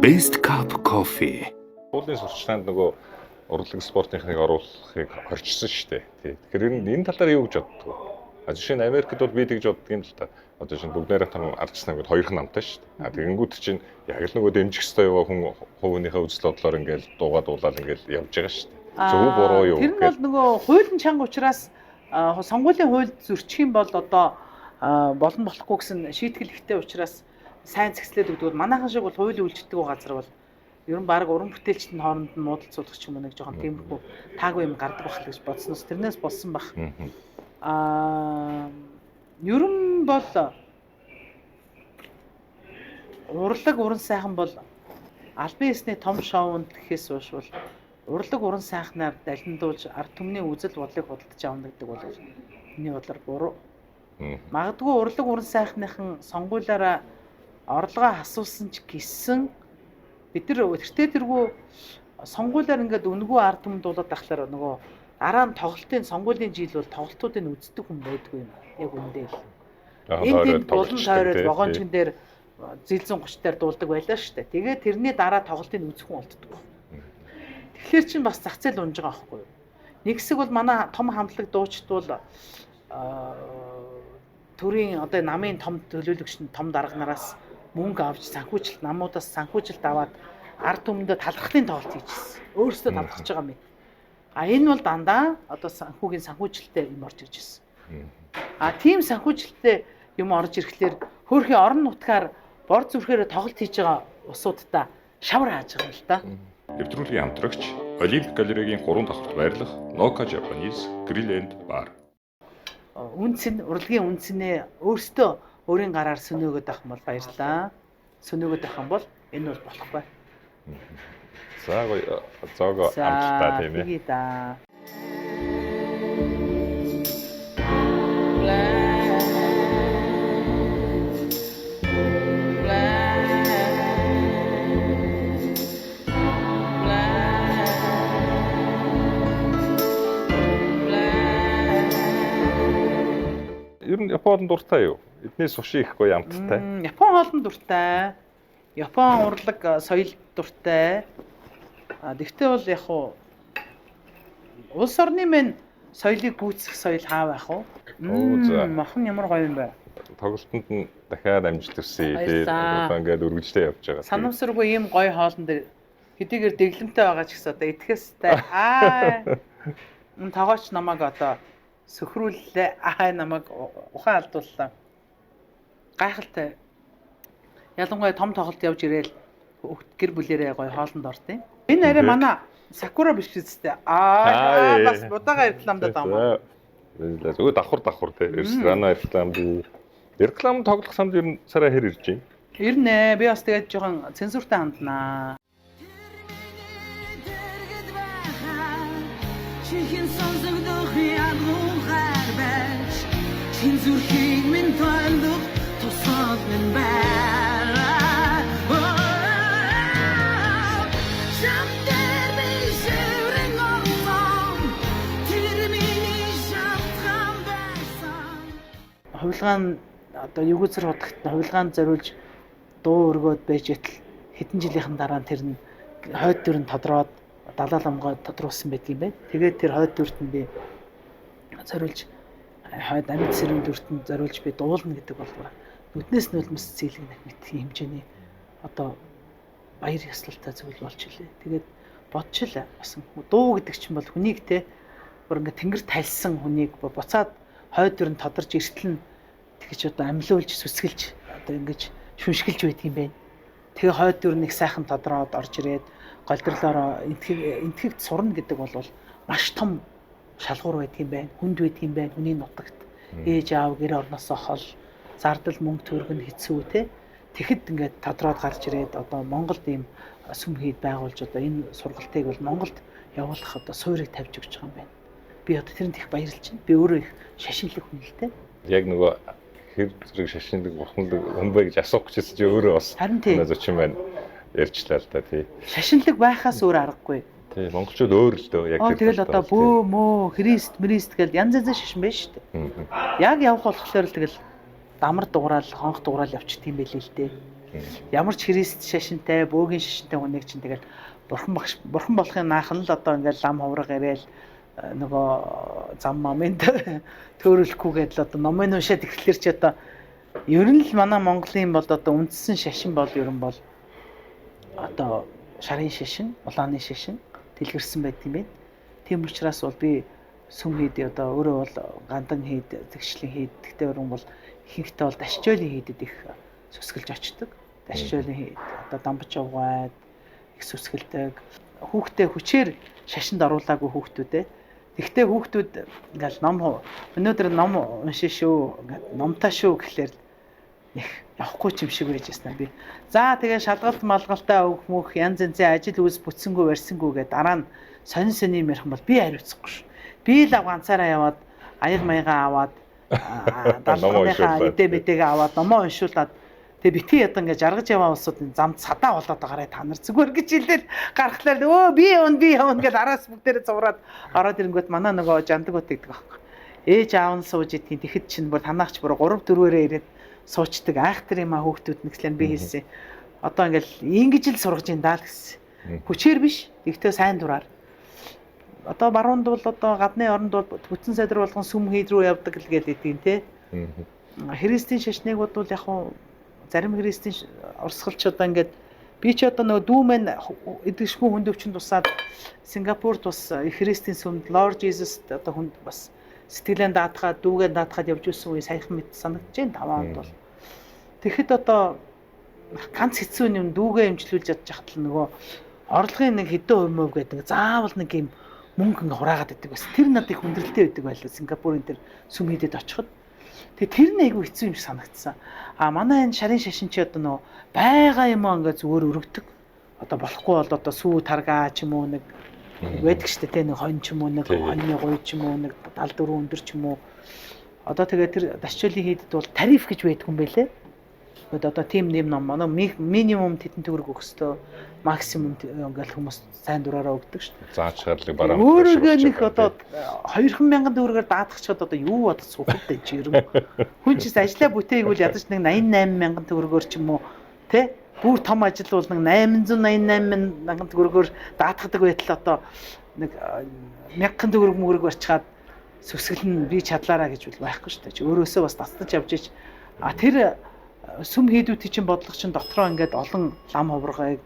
[SPEAKER 7] Best Cup Coffee.
[SPEAKER 2] Уулын сурчлаганд нөгөө урлаг спортынхныг оруулахыг хорчсон шүү дээ. Тэгэхээр энэ талаар юу гэж боддог вэ? Жишээ нь Америкт бол би тэгж боддог юм л та. Одоо шинэ бүгдээрээ том ардчсан гэдэг хоёрхан намтай шүү дээ. Тэгэнгүүт чинь яг л нөгөө дэмжих ёстой яваа хүн хувийнхаа үзэл бодлоор ингээл дуулаад ингээл явж байгаа шүү дээ. Зөв буруу юу?
[SPEAKER 3] Тэр нь бол нөгөө хуулийн чанга учраас сонгуулийн хууль зөрчих юм бол одоо болон болохгүй гэсэн шийтгэл ихтэй учраас сайн зэгслээд өгдөг. Манайхан шиг бол хуулийн үйлчлдэг газар бол ер нь баг уран бүтээлчдийн хооронд нь муудалцуулах ч юм уу нэг жоохон тиймэрхүү таагүй юм гардаг байх гэж бодсноос тэрнээс болсон баг. Ер нь бол урлаг уран сайхан бол албан ёсны том шоунд гэхээс биш бол урлаг уран сайхнаар далиндуулж ард түмний үзэл бодлыг худалдаж авна гэдэг бол миний бодлоор буруу. Магадгүй урлаг уран сайхныхан сонгуулаараа орлогоо хасуулсан ч гэсэн бид нар тэртээ тэргүй сонгуулиар ингээд үнгүү ард түмэнд дуулаад тахлаар нөгөө дараа нь тоглолтын сонгуулийн жил бол тоглолтуудыг үздэг хүн байдгүй юм. Яг үндэ л. Энд болон тойрол вагончгон дээр зил 130 дээр дуулдаг байлаа шүү дээ. Тэгээд тэрний дараа тоглолтыг үзэх хүн олддог. Тэгэхээр чинь бас зах зээл унж байгаа байхгүй юу? Нэг хэсэг бол манай том хамтлаг дуучид бол төрийн одоо намын том төлөөлөгч том дарга нараас мөнгө авч санхүүжилт намуудаас санхүүжилт аваад ард түмэндээ талархлын тоглолт хийжсэн. Өөрөөсөө талархаж байгаа юм. Энэ бол дандаа одоо санхүүгийн санхүүжилттэй юм орж ирж байна. Тийм санхүүжилттэй юм орж ирэхлээр хөөрхийн орон нутгаар бор зүрхээр тоглолт хийж байгаа усуудаа шавар хааж байгаа юм л да.
[SPEAKER 1] Нэвтрүүлгийн хамтрагч Олимпик галерегийн 3 давхарт байрлах Noka Japanese Grill and Bar.
[SPEAKER 3] Урлагийн үндсэнээ өөртөө өөрийн гараар сөнөөгöd авах юм бол баярлаа. Сөнөөгöd авах юм бол энэ бол болохгүй.
[SPEAKER 2] За гоё зоого амттай тийм ээ.
[SPEAKER 3] Тэгээ да.
[SPEAKER 2] Ер нь Японд дуртай юу? Эдний суши их гоё амттай.
[SPEAKER 3] Япон хоолнд дуртай. Япон урлаг соёл дуртай. Тэгвэл бол яг уу улс орны мэн соёлыг гүйцэх соёл хаа байх вэ? Махан ямар гоё юм бэ?
[SPEAKER 2] Тоглолтод нь дахиад амжилт хүсье. Тэгээд одоо ингээд үргэлжлээ явж байгаа.
[SPEAKER 3] Санамсаргүй ийм гоё хоолн дээр хэдийгээр дэглэмтэй байгаа ч гэсэн одоо идэхстэй. Тогооч намайг одоо сөхрүүллээ. Намайг ухаан алдууллаа. Гайхалтай. Ялангуяа том тоглолт явж ирээл гэр бүлэрээ гоё хоолнд ордیں۔ Энэ арай манай Сакура биш үстэй. Бас удаага рекламдаад байгаа юм.
[SPEAKER 2] Зүгээр давхар тий. Ресторана реклам бий. Реклам тоглох самд ер нь сараа хэр ирж байна?
[SPEAKER 3] Ирнэ. Би бас тэгээд жоохон цензуртай ханднаа.
[SPEAKER 4] Чихэн сонсогдох ягуугаар байж чин зүрхийг минь тойлох тусаад минь байраа. Шамдэр би шиврэн орсон тэр миний шатхан байсан.
[SPEAKER 3] Хувилгаан одоо югүзэр худагт хувилгаан зориулж дуу өргөөд байж итл хэдэн жилийнхэн дараа тэр нь хойд дүр нь тодроод далаа ламгай тодруулсан байдаг юм байна. Тэгээд тэр хойд дүрт нь би зориулж хойд амьд сэрүүн дүрт нь зориулж би дуулна гэдэг болов. Нүднээс нулимс зээлгэнэх мэт хэмжээний одоо баяр ёслолтой зүйл болж илээ. Тэгээд бодчихлаа. Бас дуу гэдэг чинь бол хүнийг те бүр ингээ тэнгэр тальсан хүнийг буцаад хойд дүр нь тодорж эртлэн тэгэж одоо амьлуулж сүсгэлж одоо ингэж шүншгэлж байдаг юм байна. Тэгээ хойд дүр нь их сайхан тодроод орж ирээд голдрлоор энтхэгт сурна гэдэг бол маш том шалгуур байдаг юм байна. Хүнд байдаг юм байна. Хүний нутагт ээж аав гэр орносоо хол зардал мөнгө төгрөг нь хэцүү те. Тэгэхэд ингээд тодроод гарч ирээд одоо Монголд ийм сүм хийд байгуулж одоо энэ сургалтыг бол Монголд явуулах одоо суурийг тавьж өгч байгаа юм байна. Би одоо тэрэнд их баярлж байна. Би өөрөө их шашинлаг хүн л те.
[SPEAKER 2] Яг нөгөө хэр зэрэг шашинлаг бурханлаг хүн бэ гэж асуух гэжсэн чи өөрөө бас зочин байна. Ярьчлаа л да тий.
[SPEAKER 3] Шашинлаг байхаас өөр аргагүй.
[SPEAKER 2] Тий, монголчууд өөр л дөө яг
[SPEAKER 3] тэр. Тэгэл одоо бөө мөө Христ гэл янз янзын шашин байна шүү дээ. Яг явах болохоор л тэгэл дамар дуграал, хонх дуграал явчихд юм байл л дээ. Ямар ч Христ шашинтай, бөөгийн шашинтай хүнийг чинь тэгэл бурхан болохын наахан л одоо ингээл лам ховрог ирээл нөгөө зам момент төөрөлөхгүйгээд л одоо номын уншаад ихлээр чи одоо ер нь л манай Монголын бол одоо үндсэн шашин бол ер нь бол одоо шарын шашин, улааны шашин дэлгэрсэн байт юм байна. Тийм учраас бол би сүм хийд одоо өөрөө бол гандан хийд, зэгшлийн хийд, тэгтээ өрөн бол ихэнхдээ бол дашчойлын хийдэд их сүсгэлж очдөг. Дашчойлын хийд одоо дамбаж угаад их сүсгэлдэг. Хүүхдээ хүчээр шашинд оруулаагүй хүүхдүүдээ. Тэгтээ хүүхдүүд ингээл өнөөдөр ном уншин шүү, ингээд номтой шүү гэхлээр их явахгүй ч юм шиг байж байна би. За тэгээ шалгалт малгалтай өгөх мөх янз янзын ажил үс бүтсэнгүй барьсангүй гэдэг дараа нь сонин сонин ярих юм бол би хариуцахгүй ш. Би л ганцаараа яваад аяг маягаа аваад далгааныхаа эдэ мэдэгээ аваад номоо уншуулад тэгээ битгий ядан гэж жаргаж яваа улсууд замд садаа болоод байгаарэ та нар зүгээр гэж хэлээд гарахлаар өө би явна гэж араас бүгдээрээ зураад ороод ирэнгүүт манай нөгөө жандаг бот гэдэг байхгүй. Ээж аав нь сууж идэх тэгэхэд чинь бүр танаач бүр 3-4-өрөө ирээд суучдаг айхтар юм а хүүхдүүд нэгслэн би хэлсэн. Одоо ингээл ингэж л сургаж ин даа л гэсэн. Хүчээр биш. Тэгтээ сайн дураар. Одоо баруунд бол одоо гадны оронд бол бүтэн сайдар болгон сүм хийд рүү явдаг л гээл идэв те. христийн шашныг бодвол яг хуу зарим христийн урсгалч одоо ингээд би ч одоо нөгөө дүү мэн эдгэшгүй хүнд өвчин тусаад Сингапурт бас христийн сүмд Lord Jesus одоо хүнд бас сэтгэлэн даатгаад дүүгээ даатгаад явж ирсэн үе саяхан мэт санагдаж байна 5 онд бол. Тэгэхэд одоо ганц хэцүү юм дүүгээ эмчлүүлж чадж хахад л нөгөө орлогын нэг хэдэн хувь гэдэг заавал нэг юм мөнгө ингээ хураагаад байдаг байсан. Тэр надад их хүндрэлтэй байдаг байлаа Сингапурын тэр сүм хийдэд очиход. Тэгээ тэр нь айгүй хэцүү юм шиг санагдсан. Манай энэ шарын шашин чи одоо нөгөө байгаа юм ингээ зүгээр өргөдөг. Одоо болохгүй бол одоо сүү таргаа ч юм уу нэг байдаг штэ тэ нэг хон ч юм уу нэг хоньны гуй ч юм уу нэг 74 өндөр ч юм уу. Одоо тэгээ тэр дашчуулын хийдэд бол тариф гэж байдаг юм байлээ. Одоо тим нэм ном минимум тэдэн төгрөг өгөх ёстой, максимум ингээл хүмүүс сайн дураараа өгдөг шүү дээ.
[SPEAKER 2] Зааж шаардлагыг бараа.
[SPEAKER 3] Өөрөөгөө нэг одоо 2000 төгрөгөөр даатгачихад одоо юу бодож суух вэ чи ер нь. Хүн чинь ажиллаа бүтээгүй л ядаж нэг 88000 төгрөгөөр ч юм уу тэ бүр том ажил бол нэг 888 төгрөгөөр даатгадаг байтал одоо нэг 1000 төгрөг мөрөг барьчихад сүсгэлэн би чадлаараа гэж бол байхгүй шүү дээ. Чи өөрөөсөө бас тасдаж явж ич тэр сүм хийдүүти чинь бодлого чинь дотроо ингээд олон лам хуврагыг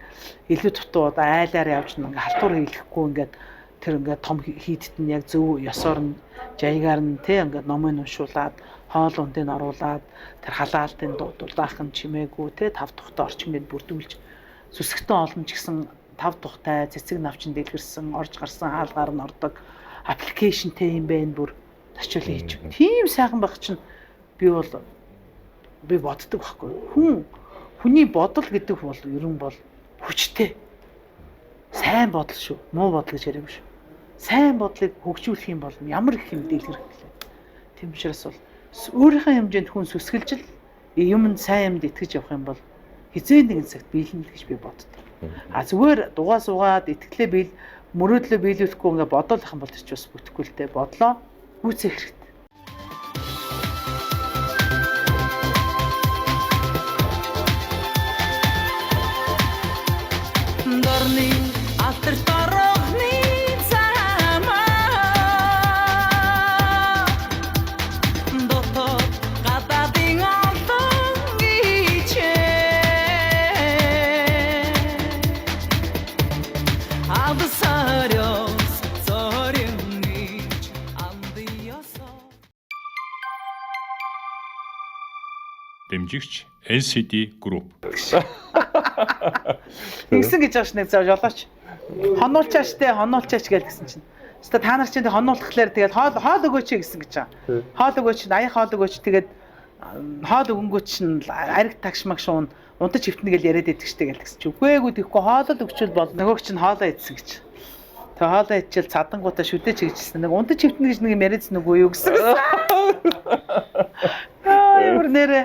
[SPEAKER 3] илүү дутуу одоо айлаар явж нэг халтур хийлэхгүй ингээд тэр ингээд том хийдэд нь яг зөв ёсоор нь жаягаар нь тэ ингээд номыг уншуулад хоол ундыг оруулаад тэр халаалтын дулаахан чимээгүй тэ 5 тухтай орчмыг бүрдүүлж сүсгтэн олон ч гэсэн 5 тухтай цэцэг навчин дэлгэрсэн орж гарсан хаалгаар нь ордог аппликейшнтэй юм байна бүр тачил хийж. Тийм сайхан байх чинь би боддог байхгүй. Хүний бодол гэдэг бол ерөн бол хүчтэй. Сайн бодол шүү. Муу бодол гэж яриаг шүү. Сайн бодлыг хөгжүүлэх юм бол ямар их юм дэлгэрэх вэ? Тийм учраас бол өөрийнхөө хэмжээнд хүн сүсгэлж юмд сайн юмд итгэж явах юм бол хизээ нэгэн цагт биелнэ гэж би боддог. Зүгээр дугаа суугаад итгэлээ биел мөрөөдлөө биелүүлэхгүй ингээ бодол ах юм бол ч бас бүтэхгүй л дээ. Бодлоо гүйцэх хэрэгтэй.
[SPEAKER 4] Алтар торохны цаамаа дотор гадаадын олон гिचээ авсарёс зорьмич андиосо
[SPEAKER 1] Дэмжигч NCD Group.
[SPEAKER 3] Ингэсэн гэж байгаа ш нэг жолооч. Хонуулчаач те хонуулчаач гэсэн чинь. Хэвээ та нар чинь хонуулхлаар тэгээд хоол өгөөч гэсэн гэж байгаа. Хоол өгөөч, аяа хоол өгөөч тэгээд хоол өгөнгөө чинь ариг тагшмаг шуун унтаж хөвтнө гэж яриад байдаг штэ гэсэн чинь. Үгүй тэгэхгүй хоолол өгчүүл бол нөгөөг чинь хоолоо идсэн гэж. Тэгээ хоолоо идчихэл цадангуудаа шүдэж хийжсэн. Нэг унтаж хөвтнө гэж нэг юм яриадсан үгүй юу гэсэн. Ямар нэрэ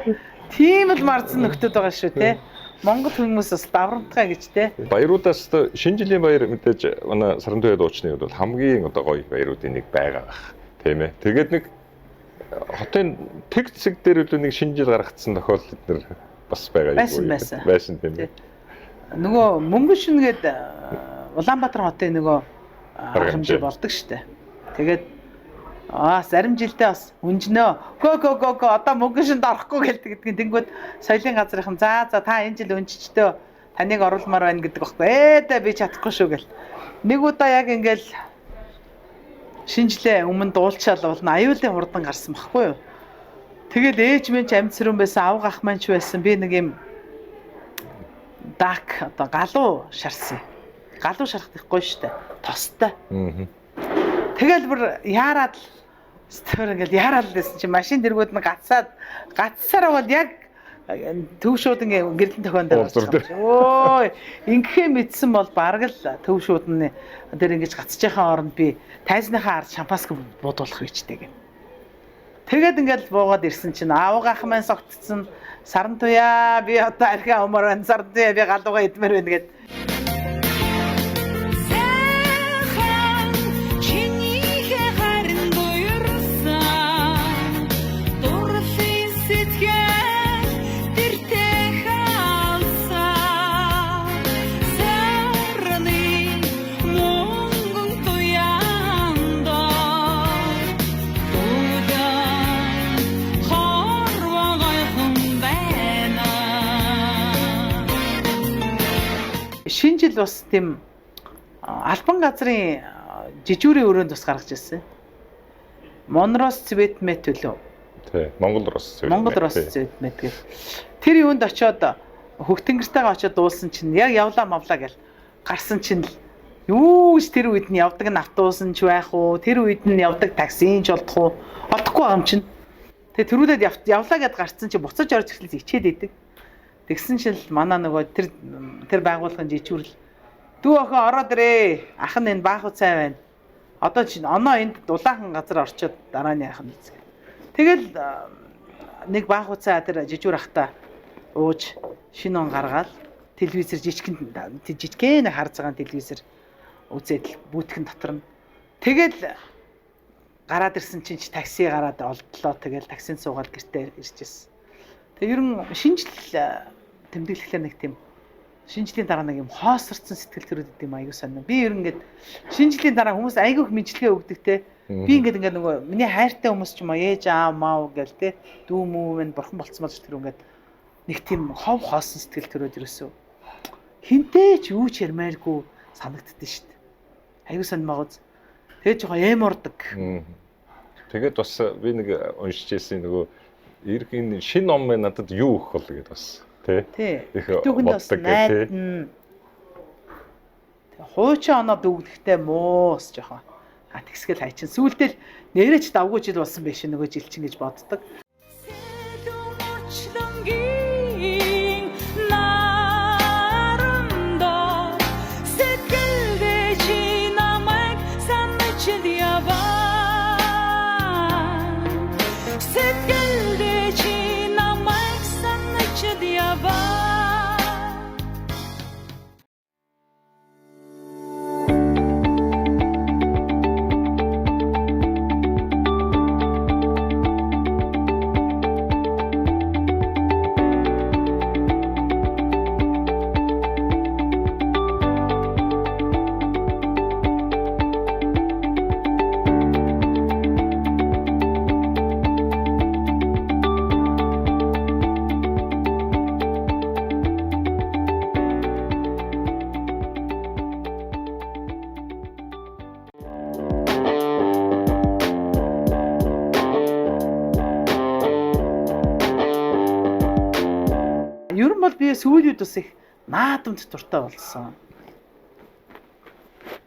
[SPEAKER 3] тийм л марцсан нөхдөд байгаа шүү те. Монгол хүмүүс бас даврамтгай гэж те.
[SPEAKER 2] Баяруудаас шинэ жилийн баяр мэдээж манай Сарантуяа дуучны бол хамгийн одоо гоё баяруудын нэг байгаа байх. Тийм ээ. Тэгээд нэг хотын тэг зэг дээр үл нэг шинэ жил гаргацсан тохиолдол эднэр бас байгаа юу? Байсан тийм ээ.
[SPEAKER 3] Нөгөө мөнгө шингээд Улаанбаатар хотын нөгөө хэмжээ болдог штэ. Тэгээд зарим жилдээ бас үнжнөө. Го одоо мөнгө шинд орохгүй гэлдэг гэдгийг тэнгүүд соёлын газрынхан за та энэ жил үнжчдөө таныг оруулмаар байна гэдэг баггүй. Би чадахгүй шүү гэл. Нэг удаа яг ингээл шинжлээ өмнө дуулчаал болно. Аюулын хурдан гарсан баггүй юу. Тэгэл ээж минь ч амьд сэрүүн байсан, авга ах маань ч байсан. Би нэг юм дак одоо галуу шарсан. Галуу шарах гэхгүй штэ. Тостой. Тэгэл бүр яарад стор ингээл яарал байсан чи машин дэргүүд нь гацсаар бол яг төв шууд ингээ гэрлэн тохион дээр гарч. Ой, ингэхээ мэдсэн бол бараг л төв шууд нь дээр ингэж гацж байхаа оронд би тайзныхаа ард шампанск буудуулах үйчтэй гэн. Тэгээд ингээл буугаад ирсэн чинь аавга ах маань согтцсон Сарантуяа би одоо архиа өмөр ан Сарантуяа би галууга идмээр байна гэд. жил бас тийм албан газрын жижүүрийн өрөөнд бас гаргаж ирсэн. Монрос Цветмет төлөө.
[SPEAKER 2] Тий. Монгол Рос
[SPEAKER 3] Цветмет гэх. Тэр юунд очиод хөвтөнгөртэйгээ очиод дуулсан чинь яг явлаа мавлаа гэл гарсан чинь юу гэж тэр үед нь явдаг нь автобус нь ч байх уу, тэр үед нь явдаг таксиин ч болдох уу, олдохгүй юм чинь. Тэгээ тэрүүдэд явлаа гэд гарцсан чи буцаж орж ирэхлээр ичээд идэг. Тэгсэн чинь манай нөгөө тэр байгууллагын жижүүрл дүү охин ороод ирээ. Ах нь энэ баах уцай байна. Одоо чи оноо энд дулаахан газар орчоод дараа нь яах нь үзье. Тэгэл нэг баах уцай тэр жижүүр ахта ууж шинэ он гаргаад телевизэр жижигхэн хар цагаан телевизэр үзээд бүүтгэн дотор нь. Тэгэл гараад ирсэн чинь такси гараад олдлоо. Тэгэл таксинд суугаад гэртээ ирж ирсэн. Тэг ер нь шинжил тэмдэглэхлээр нэг тийм шинжлийн дараа нэг юм хоосорцсон сэтгэл төрөд идэм аягүй сонир. Би ер нь ингээд шинжлийн дараа хүмүүс аягүй их мэдлэгээ өгдөг те. Би ингээд нөгөө миний хайртай хүмүүс ч юм аа ээж аав маа гэл те дүү мүү мэн бурхан болцсон болж тэр ингээд нэг тийм хов хоосон сэтгэл төрөд ирсэн. Хинтээ ч юу ч ярмааргүй санагддээ шүү дээ. Аягүй сонир магаз. Тэгээ жоохон эмордог.
[SPEAKER 2] Тэгээд бас би нэг уншиж ирсэн нөгөө эргийн шинэ ном мэн надад юу өгөх бол гэдээ бас тий.
[SPEAKER 3] Түүхэнд бас найдна. Хуучин оноо дүгнэхтэй моос жоохон. Тэгсгэл хайчин. Сүүлдээ нэрэж давгүй жил болсон биш нөгөө жил чинь гэж боддог. Ер нь бол би сүүлийн үед бас их наадамд дуртай болсон.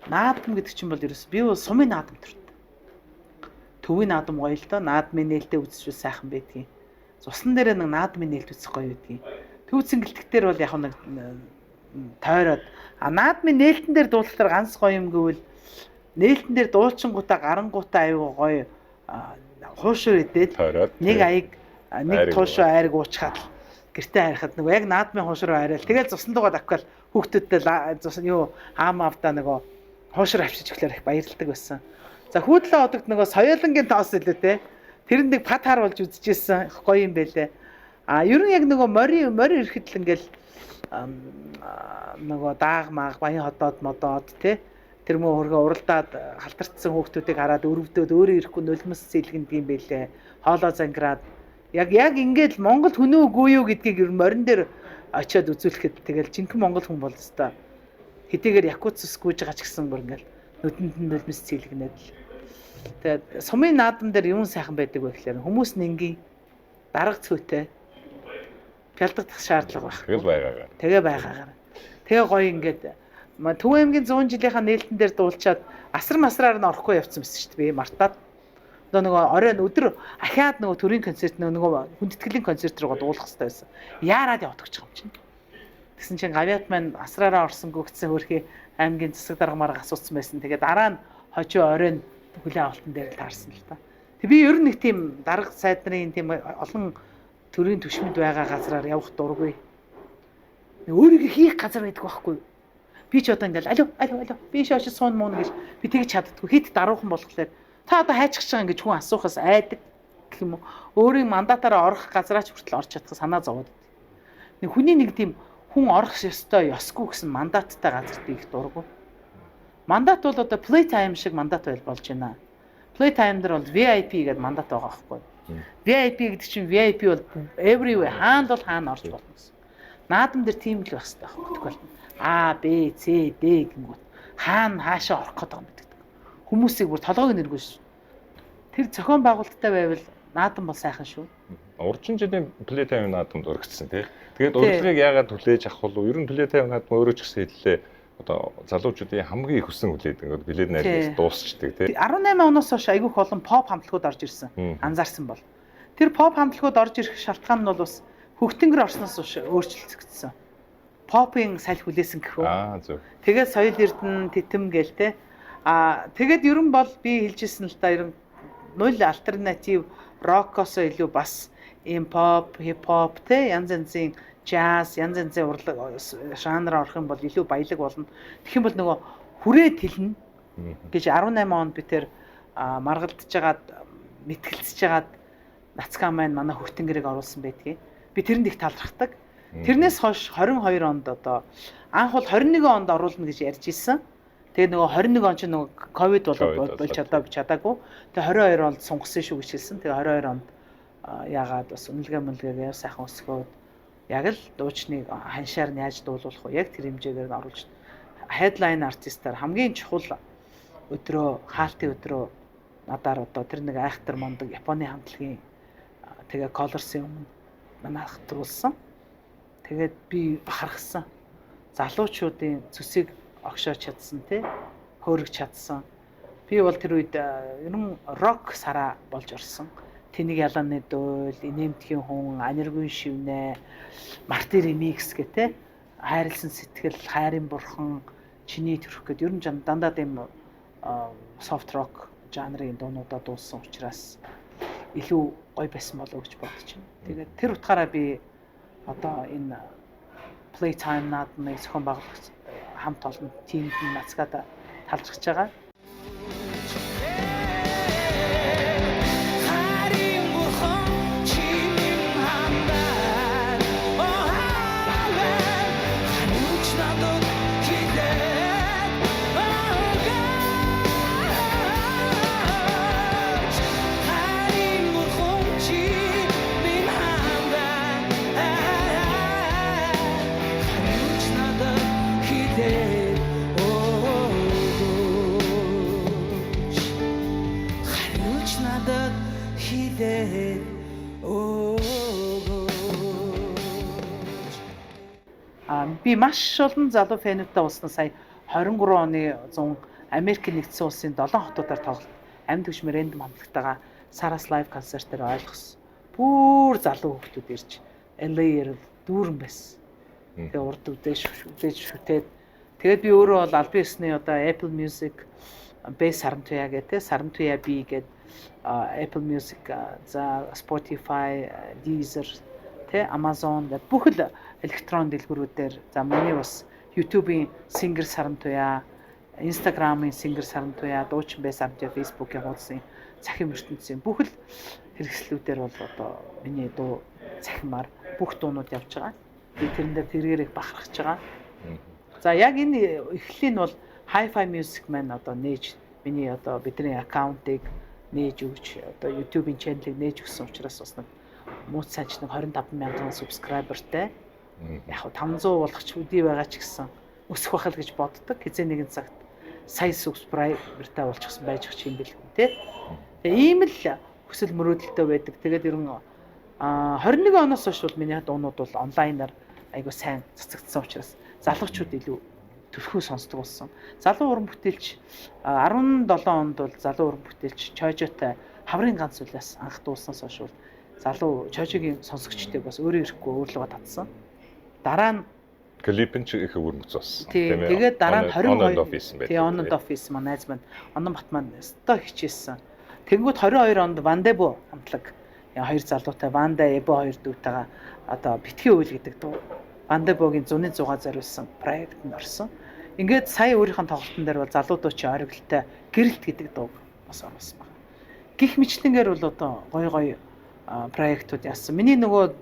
[SPEAKER 3] Наадам гэдэг чинь бол ерөөс би бол сумын наадам дуртай. Төвийн наадам гоё л доо. Наадмын нээлттэй үзчихвэл сайхан байдгийн. Цуслан дээр нэг наадмын нээлт үзэх гоё байдгийн. Төв цэнгэлтгтэр бол яг нэг тойроод наадмын нээлтэн дээр дуулахтар ганц гоё юм гэвэл нээлтэн дээр дуулчингуудаа гарангуудаа аюу гоё хуушур идээд нэг аяг нэг туушуу айраг уучхаад гэртээ харихад нөгөө яг наадмын хуушруу арай л тэгэл цусан дугаад авкал хүүхдүүдтэй юу хаам автаа нөгөө хуушруу авчиж өглөөр их баярлдаг байсан. За хүйдлээ одогт нөгөө соёолонгийн тоос илүү те. Тэр нэг пад харуулж үзчихсэн гоё юм байлээ. Ер нь яг нөгөө мори ирэхэд л ингээл нөгөө дааг мааг баян ходоод модоод те. Тэр мөө хөргөө уралдаад халтарцсан хүүхдүүдийг хараад өрөвдөөд өөрөө ирэхгүй нулимс зэлгэнд юм байлээ. Хоолоо зангираад яг ингээд Монгол хүнөө үгүй юу гэдгийг ер нь морин дээр очиод үзүүлэхэд тэгэл жинхэнэ монгол хүн бол өстой. Хэдийгээр якуцс гүйж байгаа ч гэсэн бүр ингээл нүдэнд нь нулимс зэлгнээд л. Тэгээд сумын наадам дээр юун сайхан байдаг вэ гэхээр хүмүүс нингийн дарга цөөтэй пялдагдах шаардлага байхгүй. Тэгээ байгаагаар. Тэгээ гоё ингээд Төв аймгийн 100 жилийнхаа нээлтэн дээр дуулчаад асар масраар нь орохгүй явцсан байсан шүү дээ. Би мартаад нөгөө оройн өдөр ахаад нөгөө төрийн концерт нөгөө хүндэтгэлийн концерт руугаа дуулах хэрэгтэй байсан. Яарад явдаг ч юм чинь. Тэгсэн чинь гавьяат маань асраараа орсон гүгцсэн хөрхий аймгийн засаг даргамаар асуусан байсан. Тэгээ дараа нь хожуу оройн хүлэн авалтан дээр л таарсан л та. Тэг би ер нь нэг тийм дарга сайд нарын тийм олон төрийн түвшинд байгаа газраар явах дургүй. Өөрийгөө хийх газар байдаг байхгүй. Би ч одоо ингээл алуу би шоош суун муу гэж би тэгж чаддгүй. Хит даруухан болохоор та одоо хайчих чагаа ингэж хүн асуухаас айдаг гэх юм уу. Өөрийн мандатаараа орох газраач хүртэл орч чадах санаа зовоод. Нэг хүний нэг тийм хүн орох ёстой ёсгүй гэсэн мандаттай газарт их дургу. Мандат бол одоо playtime шиг мандат болж байна. Playtime дээр бол VIP гэдэг мандат байгаа байхгүй. VIP гэдэг чинь VIP бол everywhere хаана бол хаана орж болно гэсэн. Наадам дээр тийм л байх хэрэгтэй байхгүй. А, Б, С, Д гингүүд хаана хаашаа орох гэдэг юм гэдэг. Хүмүүсийг бүр толгойг нэргүй шүү. Тэр зохион байгуулалттай байвал наадам бол сайхан шүү.
[SPEAKER 2] Урчин жилийн Playtime наадамд өргөцсөн тий. Тэгээд урилгыг яагаад хүлээж авах болов? Ер нь Playtime наадам өөрөө ч гэсэн хэллээ. Одоо залуучуудын хамгийн их хүссэн хүлээд ингээд билет найруулж дуусчдаг тий.
[SPEAKER 3] 18 оноос хойш айгүйх олон pop хамтлагууд орж ирсэн. Анзаарсан бол. Тэр pop хамтлагууд орж ирэх шалтгаан нь бол бас хөгтөнгөр орсноос хойш өөрчлөгдсөн. Попын салхи хүлээсэн гэх үү.
[SPEAKER 2] Зөв.
[SPEAKER 3] Тэгээд соёл эрдэнэ тэтэм гээл те. Тэгээд ер нь бол би хэлжсэн л да ер нь нуль альтернатив рокосоо илүү бас ийм pop, hip hop те янз янзын jazz, янз янзын урлаг жанр орох юм бол илүү баялаг болно. Тэгэх юм бол нөгөө хүрээд хэлнэ гэж 18 онд би тэр маргалдж жагаад мэтгэлцэж жагаад нацгаа маань манай хөгтөнгөрийг оруулсан байдгийг. Би тэрэнд их талархдаг. Тэрнээс хойш 22 онд одоо анх бол 21 онд оруулна гэж ярьж ирсэн. Тэгээ нөгөө 21 он ч нөгөө ковид болж чадаагүй. Тэгээ 22 онд сунгасан шүү гэж хэлсэн. Тэгээ 22 онд яагаад бас үнэлгээ сайхан өсгөөд яг л дуучныг ханшаар нь яаж дуулуулах вэ? Яг тэр хэмжээгээр нь оруулж headline артистаар хамгийн чухал өдрөө хаалтын өдрөө надаар одоо тэр нэг айхтар мондөг Японы хамтлагийн тэгээ Colors-ийн өмнө манайх труулсан. Тэгээд би бахархсан. Залуучуудын цөсийг огшоож чадсан тий хөөргөж чадсан. Би бол тэр үед ер нь рок сараа болж орсон. Тэнийг ялааны дөөл, инээмтгийн хүн, аниргүй шивнэ, Марти ремикс гэх тий хайрлсан сэтгэл, хайрын бурхан, чиний төрөх гэдэг ер нь дандаа тийм soft rock жанрын дуунуудаа дуулсан учраас илүү гоё байсан болов уу гэж бодож байна. Тэгээд тэр утгаараа би одоо энэ Playtime наадмыг зохион байгуулах хамт олон тиймд нацгаад талархаж байгаа. Би маш олон залуу фэнүүдтэй уулзсан сая 23 оны 100 Америк нэгдсэн улсын 7 хотуудаар тоглолт амьд хөгжмөр рэндом хамтлагтайгаа Saras live концертээр ойлгосон. Бүр залуу хүмүүс ирж LA-ээр дүүрэн байсан. Тэгээ урд үдээж шүтээд тэгээд би өөрөө бол албан ёсны одоо Apple Music Bass Sarantuya гэдэг Sarantuya B гэдэг Apple Music за Spotify, Deezer тэ Amazon гэдэг бүх л электрон дэлгүүрүүдээр за миний бас YouTube-ийн Singer Sarantuya, Instagram-ийн Singer Sarantuya, дуучин Bass Sarantuya, Facebook-ийн хуудсын цахим ертөнцийн бүх л хэрэгслүүдээр бол одоо миний дуу цахимаар бүх дуунууд явж байгаа. Би тэрэндээ тэргээрийг бахархаж байгаа. За яг энэ эхлэлийн бол Hi-Fi Music маань одоо нээж миний одоо бидний аккаунтыг нээж өгч одоо YouTube-ийн channel-ыг нээж өгсөн учраас бас нэг мууц цааш нэг 25,000 subscriber-тай. Яг 500 болох ч үдий байгаа ч гэсэн өсөх бахал гэж боддог. Хизээ нэгэн цагт сая subscriber-тай болчихсон байж ах юм бэл тий. Тэгээ ийм л хүсэл мөрөөдөлтөй байдаг. Тэгээд ер нь 21 оноос хойш бол миний дуунууд бол онлайнаар айгуу сайн цацагдсан учраас залуучууд илүү төлхөө сонсдог болсон. Залуу уран бүтээлч 17 онд бол залуу уран бүтээлч Чожотой хаврын ганц үлээс анх дуулснаас хойш бол залуу Чожогийн сонсогчдыг бас өөрөө ирэхгүй өөрлөгөө татсан. Дараа нь
[SPEAKER 2] клипэн ч их өвөрмөц болсон.
[SPEAKER 3] Тэгээд дараа нь 22
[SPEAKER 2] офис байсан.
[SPEAKER 3] Тэгээ онод офис маань найз маань онон бат маань өстой хичээсэн. Тэнгүүд 22 онд Вандебо хамтлаг хоёр залуутай Ванда Эбо хоёр дүүтэйгээ одоо битгий үйл гэдэг дуу Вандебогийн зуны зугаа зориулсан проектэнд орсон. Ингээд сая өөрийнх нь тоглолтын дээр бол залуу дуучийн оргилтой гэрэлт гэдэг дуу бас оруулсан байна. Гэх мэтлэнгээр бол одоо гой проектууд яасан. Миний нөгөө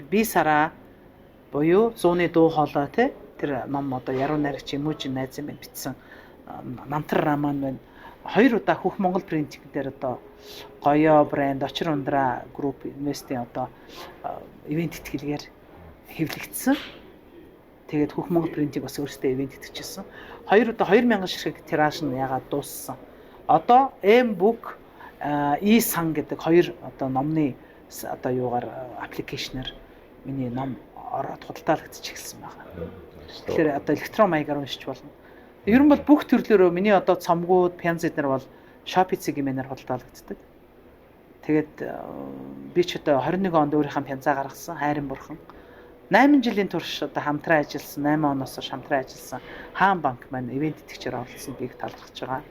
[SPEAKER 3] би сараа буюу 100-ны дуу хоолой тий тэр ном одоо яруу найрагч Эможи найз минь бичсэн намтар роман байна. 2 удаа Хөх Монгол принтинг дээр одоо гоёо брэнд очир ундраа групп инвестийн одоо ивент итгэлгээр хэвлэгдсэн. Тэгээд Хөх Монгол брендийг бас өөрсдөө ивент итгэжсэн. Одоо 2000 ширхэг тираж нь ягаад дууссан. Одоо M-book E-сан гэдэг хоёр одоо номны одоо юугаар аппликейшнээр миний ном ороод худалдаалагдчих эхэлсэн байна. Тэгэхээр одоо электрон маягаар уншиж болно. Ер нь бол бүх төрлөөрөө миний одоо цомгууд, пянз эднэр бол Shopee-ийн мэнээр худалдаалагддаг. Тэгээд би ч одоо 21 онд өөрийнхөө пянзаа гаргасан, хайрын бурхан. 8 жилийн турш одоо хамтран ажилласан, 8 оноос хойш хамтран ажилласан Хаан банк маань ивент итгэгчээр оролцсон бийг талархаж байгаа.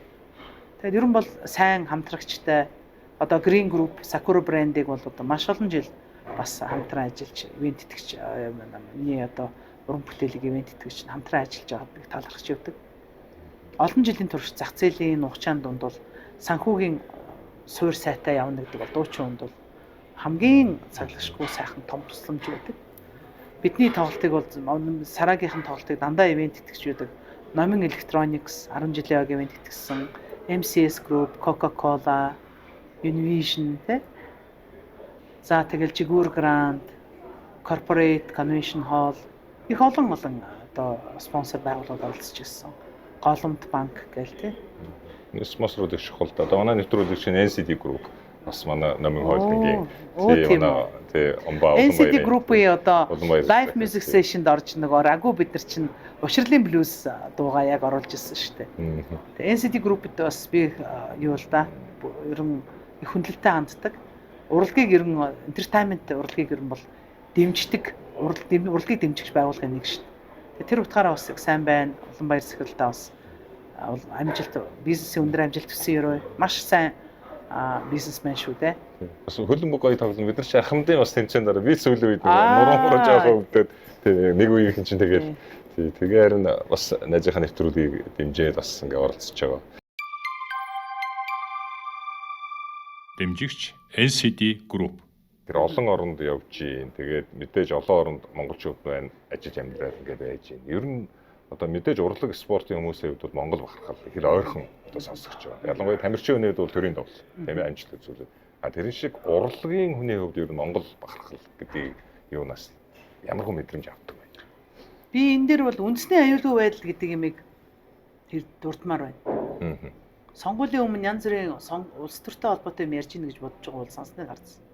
[SPEAKER 3] Тэгээд ер нь бол сайн хамтрагчтай одоо Green Group, Sakura брендийг бол одоо маш олон жил бас хамтран ажиллаж ивент итгэгч миний одоо уран бүтээлийг ивент итгэгч хамтран ажиллаж байгаад бийг талархаж явдаг. Олон жилийн турш зах зээлийн нухчаан дунд бол санхүүгийн суур сайтай явна гэдэг бол дуучин хүнд бол хамгийн цаглагшгүй сайхан том тусламж байдаг. Бидний тоглолтыг бол Сарагийнхан тоглолтыг дандаа ивент итгэж байдаг. Номин Electronics 10 жилийн аг ивент итгэсэн, MCS Group, Coca-Cola, Univision тэ. За тэгэл Жигүүр Grand, Corporate Convention Hall их олон одоо спонсор байгууллагууд оролцож ирсэн. Голомт банк гэл тэ.
[SPEAKER 2] Спонсорууд их чухал да. Одоо манай нэвтрүүлэг чинь NCD Group бас манай номын хоолтынгийн
[SPEAKER 3] NCD Group-ийн одоо Live Music Session-д орж нөгөө Рагу бид нар чинь Уширлын блюз дуугаа яг оруулж ирсэн шүү дээ. Тэгээ NCD Group-д бас би юу л да ер нь их хүндлэлтэй ханддаг. Урлагийг ер нь entertainment урлагийг ер нь бол дэмждэг, урлагийг дэмжигч байгууллагын нэг шүү дээ. Тэр утгаараа бас их сайн байна. Улан баяр сэхэлтэй бас амжилт бизнесийн өндөр амжилт хүсэн ерөө маш сайн бизнесмен шүү дээ.
[SPEAKER 2] Бас хөлбөмбөг гоё тоглоно. Бид нар ч ахмадын бас тэмцээн дараа би сүүлийн үед нуруу мураж явах өвдөд нэг үеийнхэн чинь тэгээд тэгээд харин бас найзынхаа нэвтрүүлгийг дэмжээд бас ингээ оролцож байгаа.
[SPEAKER 1] Дэмжигч NCD Group.
[SPEAKER 2] Тэр олон оронд явж гин. Тэгээд мэдээж олон оронд монголчууд байна. Ажиллаж амьдраад ингээ байж гин. Ер нь одоо мэдээж урлаг спортын хүмүүсийн хувьд бол Монгол бахархал их л ойрхон одоо сонсогч байгаа. Ялангуяа тамирчин хүнээд бол төрийн тоглол. Тийм ээ амжилт үзүүлээд. Тэр шиг урлагийн хүний хувьд ер нь Монгол бахархал гэдэг юунаас ямар хүн мэдрэмж авдаг вэ?
[SPEAKER 3] Би энэ дээр бол үндэсний аюулгүй байдал гэдэг юмыг тэр дурдмаар байна. Сонгуулийн өмнө янз бүрийн улс төртэй холбоотой юм ярьж ийн гэж бодож байгаа бол сонсныг харсан.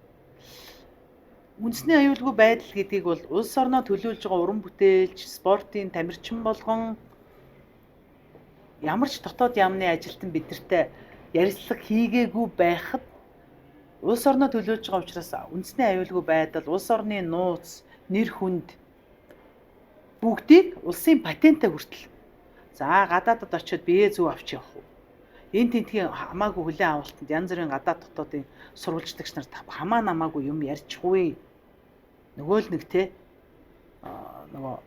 [SPEAKER 3] Үндэсний аюулгүй байдал гэдгийг бол улс орноо төлөөлж байгаа уран бүтээлч, спортын тамирчин болгон ямар ч дотоод яамны ажилтан бидэртэй ярилцлага хийгээгүй байхад улс орноо төлөөлж байгаа учраас үндэсний аюулгүй байдал, улс орны нууц, нэр хүнд бүгдийг улсын патенттэй хүртэл. За гадаадд очиод бие зүг авч явах уу? Энэ тентгийн хамаагүй хүлээн авалтанд янз бүрийн гадаад дотоодын сурвалжлагч нар хамаа намаагүй юм ярьчихгүй. Нөгөө л нэг те нөгөө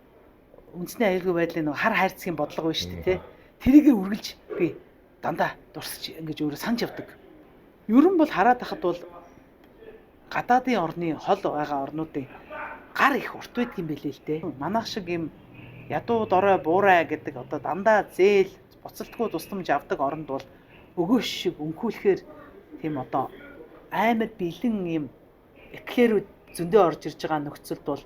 [SPEAKER 3] үндэсний аюулгүй байдлын нөгөө хар хайрцгийн бодлого байна шүү дээ те. Тэрийг үргэлж би дандаа дурсаж ингэж өөрөө санаж явдаг. Ер нь бол хараад тахад бол гадаадын орны хол байгаа орнуудын гар их урт байдаг юм билээ л дээ. Манайх шиг юм ядуу дорой буурай гэдэг одоо дандаа зээл буцалтгүй тусламж авдаг оронд бол өгөөш шиг өнхүүлэхээр тийм одоо аймаг бэлэн юм эклерүүд зөндөө орж ирж байгаа нөхцөлд бол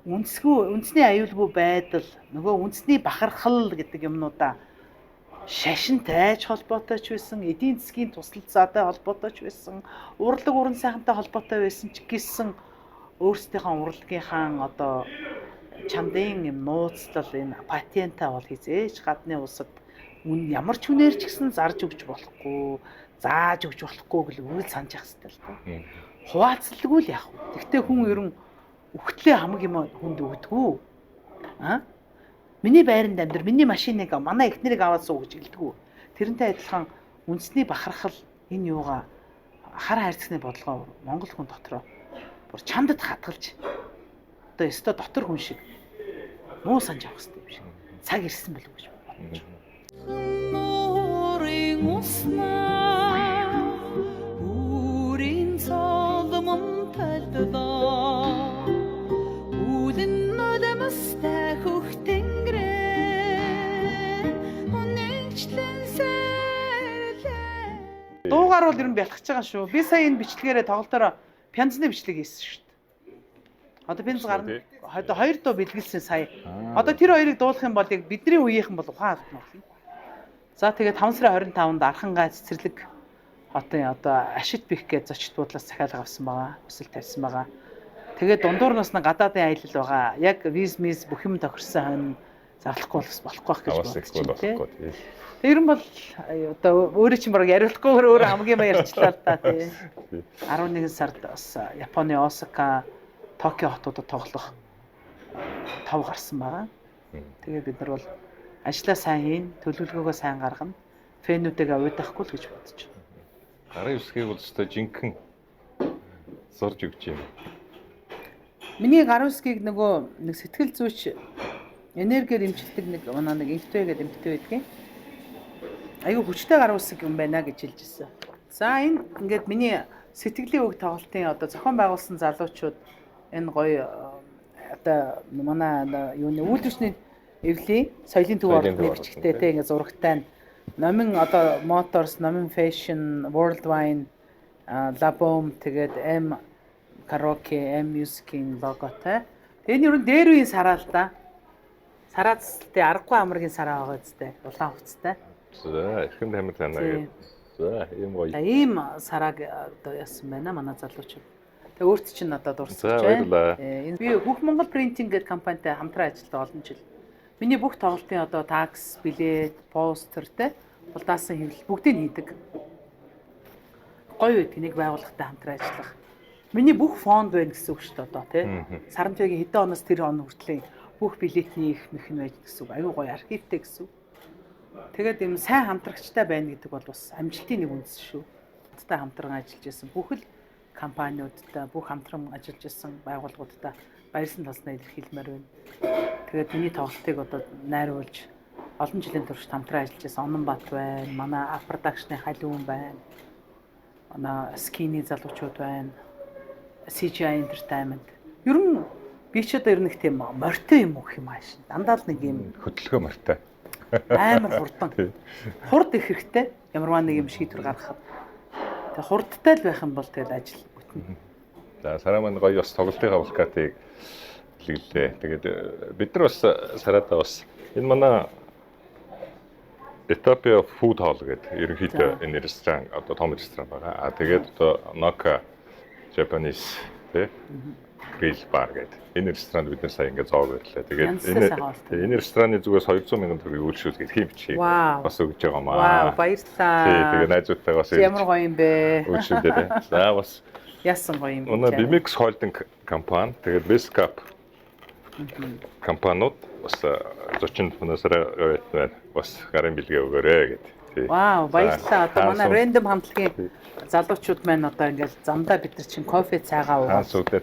[SPEAKER 3] үндэсний аюулгүй байдал нөгөө үндэсний бахархал гэдэг юмнуудаа шашинтай ч холбоотой ч байсан, эдийн засгийн тусалцаатай холбоотой ч байсан, урлаг уран сайхантай холбоотой байсан ч гэсэн өөрсдийнхөө урлагийнхаа одоо чамдын юм нууцлал энэ патентаа бол хизээж гадны улсад ямар ч хүнээр ч гэсэн зарж өгч болохгүй, зааж өгч болохгүй гэл үйл санаж явах хэрэгтэй л дээ. Хуваалцлаггүй л яах вэ? Гэхдээ хүн ер нь өгтлээ хамаг юм хүнд өгдөггүй. Миний байранд амьдр, миний машиныг манай эхнэрийг аваад суу гэж хэлдэг. Тэрнтэй адилхан үндэсний бахархал энэ юугаа хар хайрцагны бодлогоо Монгол хүн дотроо бүр чандад хадгалж одоо өстой дотор хүн шиг муу санаж авах хэрэгтэй юм шиг. Цаг ирсэн болов гэж бодож байна.
[SPEAKER 4] Нурын уснаа үрийн цолмон талдаа үлэн нөлмөстэй хөхтэнгэрээ үнэнчлэн сэрлээ.
[SPEAKER 3] Дуугаар бол ер нь бялхаж байгаа шүү. Би сая энэ бичлэгээрээ тоглолтоор пянзны бичлэг хийсэн шүү дээ. Одоо бенз гарна.
[SPEAKER 2] Тий.
[SPEAKER 3] Одоо 2 дуу бэлгэлсэн сая. Одоо тэр хоёрыг дуулах юм бол яг бидний үеийнхэн бол ухаан алдна болно. За тэгээд 5 сарын 25-нд Архангай цэцэрлэг хотын одоо Ашид бих гэж зочид буудлаас захиалга авсан байгаа. Өсөл тавьсан байгаа. Тэгээд дундуур нас нь гадаадын аялал байгаа. Яг виз миз бүх юм тохирсон хань зарлахгүй бас болохгүй байх гэж бодож байна. Тэр нь бол одоо өөрөө чинь баг яриулахгүй өөрөө хамгийн баяр ярьчлаа л та тий. 11 сард бас Японы Осака, Токио хотуудад тоглох тав гарсан байгаа. Тэгээд бид нар бол ажлаа сайн хийн, төлөвлөгөөгөө сайн гаргана. Фэнүүдтэйгээ уйдахгүй л гэж бодож байна.
[SPEAKER 2] 19-ийг бол өстой жинхэнэ сурж өгч юм.
[SPEAKER 3] Миний 19-ийг нөгөө нэг сэтгэл зүйч энергиэр имчилдэг нэг манай нэг эмэгтэй гэдэг эмэгтэй байдгийн. Аюу хүчтэй гар усыг юм байна гэж хэлж ирсэн. За энэ ингээд миний сэтгэлийн үг тоглолтын одоо зохион байгуулсан залуучууд энэ гоё одоо манай юуны үйлдвэрчний эвлийн соёлын төв ордны бичгтээ те ингээд зурагтай нь номин одоо Motors, номин Fashion, World Wine, Labom тэгээд M Karaoke, M Music-ийн логотой. Энэ юу дээр үеийн сараа л да. Сараац тэ аргагүй амргийн сараа байгаа зү улаан хувцастай.
[SPEAKER 2] За эрхэм тамир танаа. За ийм гоё.
[SPEAKER 3] Ийм сарааг одоо яасан байна манай залуучууд. Тэгээ өөрт чинь надад дурсаж
[SPEAKER 2] За баярлалаа.
[SPEAKER 3] Энэ би Бүх Монгол Принтинг гэдэг компанитай хамтран ажилладаг олон жил. Миний бүх тоглолтын одоо такс, билет, постер те улдаасан хэвлэл бүгдийг хийдэг. Гоё үед нэг байгууллагатай хамтран ажиллах. Миний бүх фонд байна гэсэн үг шүү дээ одоо тий. Саранчгийн хэдэн оноос тэр он хүртэл бүх билетний их мэх нь байж гэсэн үг. Аюу гоё архивтэй гэсэн үг. Тэгээд юм сайн хамтрагчтай байна гэдэг бол бас амжилтын нэг үндэс шүү. Хамтдаа хамтран ажиллаж исэн бүх л компаниудтай, бүх хамтран ажиллаж исэн байгууллагуудтай баярсан талснаа илэрхийлмээр байна. Тэгээд миний тоглолтыг одоо найруулж олон жилийн турш хамтран ажиллаж исэн Ононбат байна, манай Art Production-ы Халиун байна. Манай Skini залуучууд байна. CGI Entertainment. Ер нь би ч одоо ер нь тийм морьтой юм уу гэх юм ааш. Дандаа л нэг юм
[SPEAKER 2] Хөдөлгөөн морьтой.
[SPEAKER 3] амар хурдан. Хурд их хэрэгтэй. Ямарваа нэг юм шийдвэр гаргахад. Тэгээ хурдтай л байх юм бол тэгэл ажил бүтнэ.
[SPEAKER 2] За сараа маань гоё бас тоглолтын авалкатыг хэллээ. Тэгээд бид нар бас сараадаа бас энэ манай Ethiopia Food Hall гэдэг ерөнхийдөө энэ ресторан одоо том ресторан байгаа. Тэгээд одоо Noka Japanese grill bar гэдэг энэ ресторанд бид нар сая ингээд зоог ирлээ. Тэгээд энэ рестораны зүгээс 200 мянган төгрөгийг үйлчлүүлгээд хэм бичиг бас өгж байгаа маа.
[SPEAKER 3] Вау, баярлалаа.
[SPEAKER 2] Тий, тэгээд найзуудтайгаа бас
[SPEAKER 3] ямар гоё юм бэ?
[SPEAKER 2] үйлчлүүлээ. За бас
[SPEAKER 3] Яасан гоё юм бэ?
[SPEAKER 2] Манай Bimex Holding компани тэгээд Bestcap компаниуд бас 40 хүнээсээ байна. Бас гарын бэлгээ өгөөрэй гэдэг.
[SPEAKER 3] Вау, баярлалаа. Одоо манай random хамтлагийн залуучууд маань одоо ингээд замдаа бид нар чинь кофе цайгаа уугаад
[SPEAKER 2] сүүтэй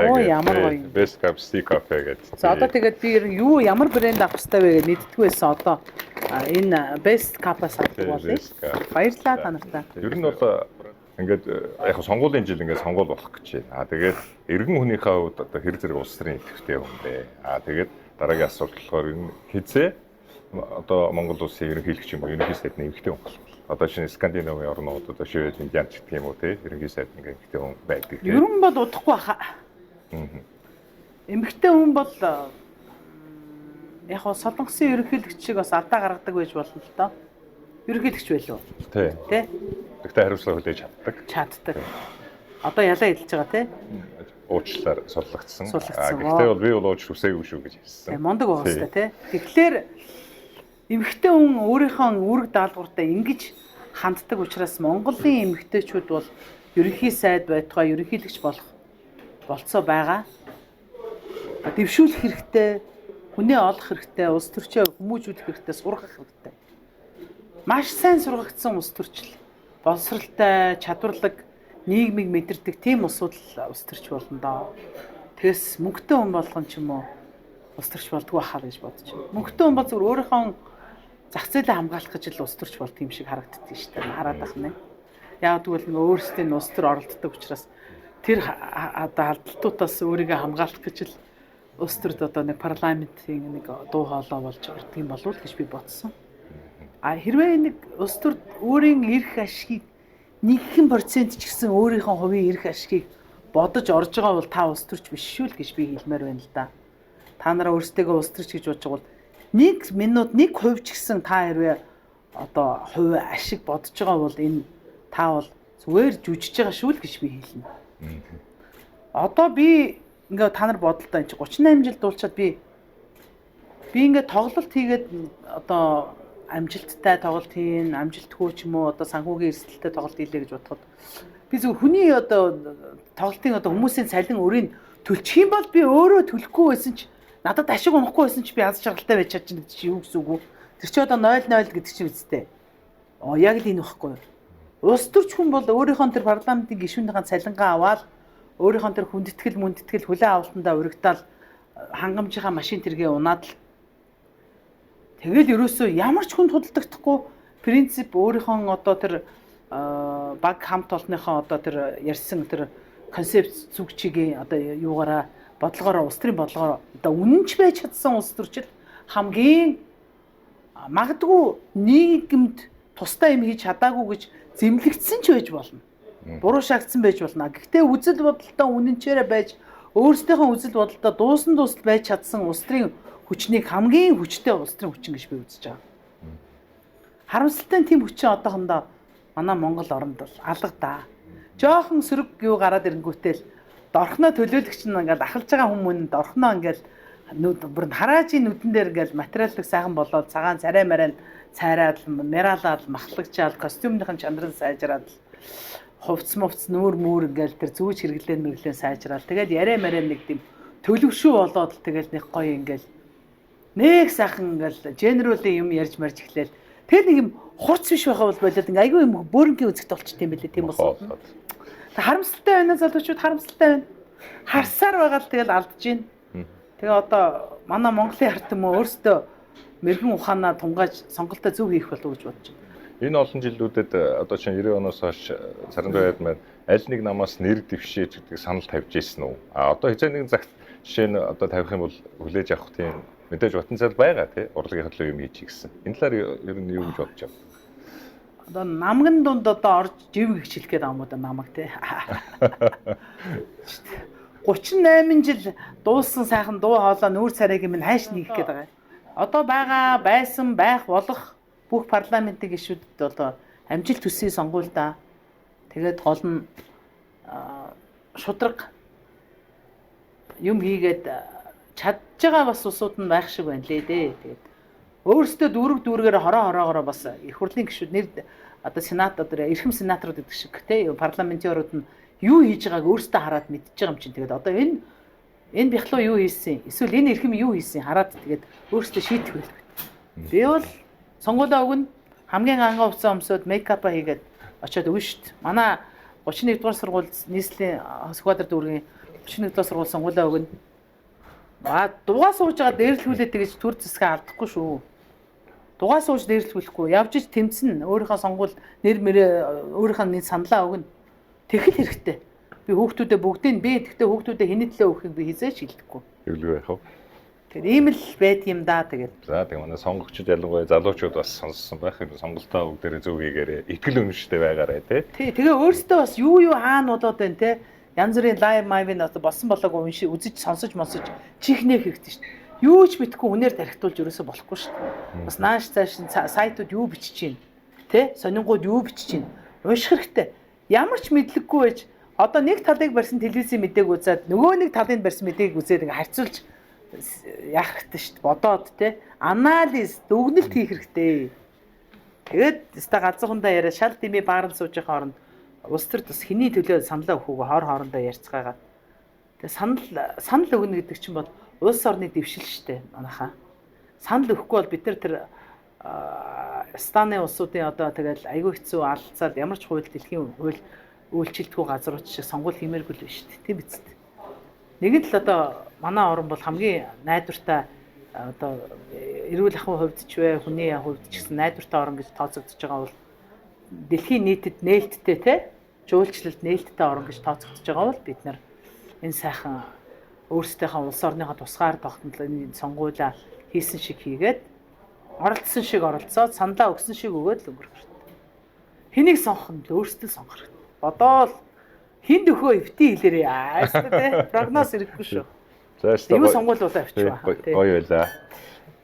[SPEAKER 3] Оо ямар гоё.
[SPEAKER 2] Best Cup Tea Cafe гэдэг.
[SPEAKER 3] За одоо тэгээд би юу ямар брэнд авах хэрэгтэй вэ гэж мэддэггүй байсан. Одоо энэ Best Cup-аас авах болъё. Баярлалаа та нартай.
[SPEAKER 2] Ер нь бол ингээд яг сонгуулийн жил ингээд сонгуул болох гэж байна. Тэгээд иргэн хүнийхээ хувьд одоо хэр зэрэг улс төрийн идэвхтэй юм бэ? Тэгээд дараагийн асуудал болохоор энэ хизээ одоо Монгол улсын ерөнхийлөгч юм уу ерөнхий сайдны эмэгтэй хүн болох. Одоо чинь Скандинавын орнууд одоо Швед, Финлянд гэх юм уу те ерөнхий сайд нэг эмэгтэй хүн байдаг.
[SPEAKER 3] Ер нь бол удахгүй баха. Эмэгтэй хүн бол яг хоо солонгосын ерөнхийлөгчийг бас алдаа гаргадаг байж болно л доо. Ерөнхийлөгч байлуу.
[SPEAKER 2] Тий. Тэгтээ хариуцлага хүлээж
[SPEAKER 3] чаддаг. Одоо ялаа хэлж байгаа те.
[SPEAKER 2] Уучлаар сурлагдсан. Гэхдээ бол би бол ууч хүсээгүй шүү гэж хэлсэн.
[SPEAKER 3] Мондөг байгаа хэвээр те. Тэгэхээр эмэгтэй хүн өөрийнхөө үүрэг даалгавартай ингэж ханддаг учраас Монголын эмэгтэйчүүд бол ерөнхий сайд байтугай ерөнхийлөгч болох болцоо байгаа. Дэвшүүлэх хэрэгтэй, хүнээ олох хэрэгтэй, улс төрчөө хүмүүжүүлэх хэрэгтэй, сургах хэрэгтэй. Маш сайн сургагдсан улс төрчл, боловсралтай, чадварлаг, нийгмийг мэдэрдэг тийм улсууд улс төрч болно доо. Тэгээс мөнгөтэй хүн болгон ч юм уу улс төрч болдгоо хаа гэж бодож байна. Мөнгөтэй хүн бол зөвхөн өөрийнхөө зах зээлээ хамгаалах гэж л улс төрч болт юм шиг харагддаг шүү дээ. Хараад байна. Яг тэгвэл нэг өөрсдийн улс төр оролддог учраас тэр одоо алдалтуудаас өөрийгөө хамгаалах гэж л улс төрд одоо нэг парламентын нэг дуу хоолой болж ордог юм болов уу гэж би бодсон. Хэрвээ нэг улс төрд өөрийн эрх ашигыг 1% ч гэсэн өөрийнхөө хувийн эрх ашигыг бодож орж байгаа бол та улс төрч биш шүү л гэж би хэлмээр байна л да. Та нараа өөрсдөө улс төрч гэж бодож байгаа бол 1 минут 1% ч гэсэн та хэрвээ одоо хувь ашиг бодож байгаа бол энэ та бол зүгээр жүжиж байгаа шүү л гэж би хэлнэ. Одоо би ингээ та нар бодолтой энэ 38 жил дуулчаад би ингээ тоглолт хийгээд одоо амжилттай тоглолт хийн, амжилтгүй ч юм уу одоо санхүүгийн эрсдэлтэй тоглолт хийлээ гэж бодоход би зөвхөн хүний одоо тоглолтын одоо хүмүүсийн цалин өрийг төлчих юм бол би өөрөө төлөхгүй байсан ч надад ашиг унахгүй байсан ч би аз жаргалтай байж чадчихна гэдэг чинь юу гэсэн үг вэ? Тэр чи одоо 0-0 гэдэг чинь үстэй. Яг л энэ байхгүй юу? Улс төрч хүн бол өөрийнхөө тэр парламентын гишүүнийхэн цалингаа аваад өөрийнхөө тэр хүндэтгэл хүлээн авалтандаа урагтаал хангамжийнхаа машин тэргээ унаад л тэгэл ерөөсөө ямар ч хүн худалдагдахгүй принцип өөрийнхөө одоо тэр баг хамт олонныхоо одоо тэр ярьсан тэр концепт зүгчийг одоо юугаараа бодлогоороо улс төрийн бодлогоор одоо үнэнч байж чадсан улс төрчил хамгийн магадгүй нийгэмд тусдаа юм хийж чадаагүй гэж зэмлэгдсэн ч байж болно. Буруу шаардсан байж болно. Гэхдээ үзэл бодолтой үнэнчээрээ байж өөрсдийнхөө үзэл бодолтой дуусан байж чадсан улс төрийн хүчнийг хамгийн хүчтэй улс төрийн хүчин гэж би үзэж байгаа. Харамсалтай нь тийм хүчин одоохондоо манай Монгол оронд бол алга даа. Жохон сөрөг юу гараад ирэнгүүтэл дорхноо төлөөлөгч нь ингээд ахалж байгаа хүмүүнд дорхноо ингээд бүр хараажийн нүдэн дээр ингээд материалдаг сайхан болоод цагаан царай мараа цайраад мералаад махлагчаал костюмныхын чанарын сайжраад хувцс мовц нүүр мөр ингээд тэр зүүж хэрэглэн мэрлэн сайжраад тэгээд яриа мараа нэг тийм төлөвшөө болоод тэгэл нэг гоё ингээд нэг сайхан ингээд генералын юм ярьж марж эхлээл тэр нэг юм хурц биш байхаа бол болоод ингээд айгүй юм бөөрнгийн үзэгт болчт юм билээ тийм болсон. Харамсалтай байна залуучууд харамсалтай байна. Харсаар байгаа л тэгэл алдаж байна. Тэгээ одоо манай Монголын ард түмэн өөрсдөө мэрэгэн ухаанаа тунгааж сонголтоо зөв хийх болов уу гэж бодож байна.
[SPEAKER 2] Энэ олон жилүүдэд одоо чинь 90 оноос хойш Сарандойд маань аль нэг намаас нэр дэвшээж гэдэг санал тавьж ирсэн үү? Одоо хэзээ нэгэн цагт жишээ нь одоо тавих юм бол хүлээж авах тийм мэдээж потенциал байгаа тий. Урлагийн хөдөлгөөн юм хийж гисэн. Энэ талаар ер нь юу гэж бодож байна?
[SPEAKER 3] Одоо намган дунд одоо орж жив гихчлэх гээд байгаа юм да намаг тий. 38 жил дуулсан сайхан дуу хоолой нүүр царайг минь хайш нэгэх гээд байгаа. Одоо байгаа байсан байх болох бүх парламентын гишүүдэд одоо амжилт төсвийн сонгуульдаа тэгээд гол нь шудраг юм хийгээд чадж байгаа бас усуд нь байх шиг байна лээ дээ. Тэгээд өөрсдөө дүүргээр хороогоороо бас их хурлын гишүүд нэр одоо сенат одоо эрхэм сенаторууд гэдэг шиг тий парламентиорууд нь юу хийж байгааг өөрсдөө хараад мэдчихэж байгаа юм чинь. Тэгээд одоо энэ бяхлуу юу хийсэн? Эсвэл энэ эрхэм юу хийсэн? Хараад тэгээд өөрсдөө шийдэх байлгүй. Би бол сонгуулаа өгнө. Хамгийн ангаа уцаа өмсөд мейкапа хийгээд очиод өгнө шүү дээ. Манай 31 дугаар сургууль нийслэлийн Сүхбаатар дүүргийн 31 дугаар сургууль сонгуулаа өгнө. Дугаа сууж байгаа дээрлэхүүлээ тэгэж төр зэсгээ алдахгүй шүү. Дугаа сууж дээрлэхүүлэхгүй. Явж иж тэмцэн өөрийнхөө сонгуул нэр мэрээ өөрийнхөө саналаа өгнө. Тэхэл хэрэгтэй. Би хүүхдүүдэд бүгдийг би тэгтээ хүүхдүүдэд хэний төлөө өгөхийг би хизээч хэлдэггүй.
[SPEAKER 2] Хэвлэг байх уу?
[SPEAKER 3] Тэгэхээр ийм л байт юм да тэгээд.
[SPEAKER 2] За тэгээ манай сонгогчид ялангуяа залуучууд бас сонссон байх юм. Сонголтоо бүгдээрээ зөв хийгээрээ итгэл үнэмштэй байгаарай тий.
[SPEAKER 3] Тэгээ өөрөөсөө бас юу хаана болоод байна тий. Янз бүрийн лайв майвын одоо болсон болоогүй уншиж үзэж сонсож сонсож чихнэх хэрэгтэй шүү дээ. Юу ч битггүй үнээр тархитуулж ерөөсөө болохгүй шүү дээ. Бас нааш цааш сайтууд юу бичиж чинь тий. Сонингууд юу бичиж чинь унших хэрэгтэй. Ямар ч мэдлэггүй байж одоо нэг талыг барьсан телевизийн мэдээг үзээд нөгөө нэг талыг барьсан мэдээг үзээд ингээ харьцуулж яах хэрэгтэй шүү дээ. Бодоод тий. Анализ дүгнэлт хийх хэрэгтэй. Тэгээд өстой галзуу хундаа яриа шал дэмий баарн сууж байгаа хооронд улс төр бас хэний төлөө саналаа өгөхөөгөө хоорондоо ярьцгаагаад. Тэгээд санал өгнө гэдэг чинь бол улс орны дэвшил шүү дээ манайхаа. Санал өгөхгүй бол бид нар тэр станы улсуудын одоо тэгэл айгүй хэцүү алдцаад ямар ч хууль дэлхийн хууль үйлчилдэггүй газрууд шиг сонгуул хиймээргүй л биш үү тийм биз дээ. Нэг л одоо манай орн бол хамгийн найдвартай одоо эрүүл ахуйн хувьд ч вэ хүний хувьд ч гэсэн найдвартай орн гэж тооцогдож байгаа бол дэлхийн нийтэд нээлттэй те жуулчлалд нээлттэй орн гэж тооцогдож байгаа бол бид нар энэ сайхан өөрсдийнхөө улс орныхоо тусгаар тогтнол энэ сонгуулаа хийсэн шиг хийгээд оролцсон шиг оролцоод саналаа өгсөн шиг өгөөд л өнгөрөх хэрэгтэй. Хэнийг сонгох нь л өөрсдөө сонгох хэрэгтэй. Бодоол Хинд өхөө өвти хэлээрээ аастай те прогноз ирэхгүй шүү.
[SPEAKER 2] Зааштай
[SPEAKER 3] Юу сонгуул болоо авчваа.
[SPEAKER 2] гоё байлаа.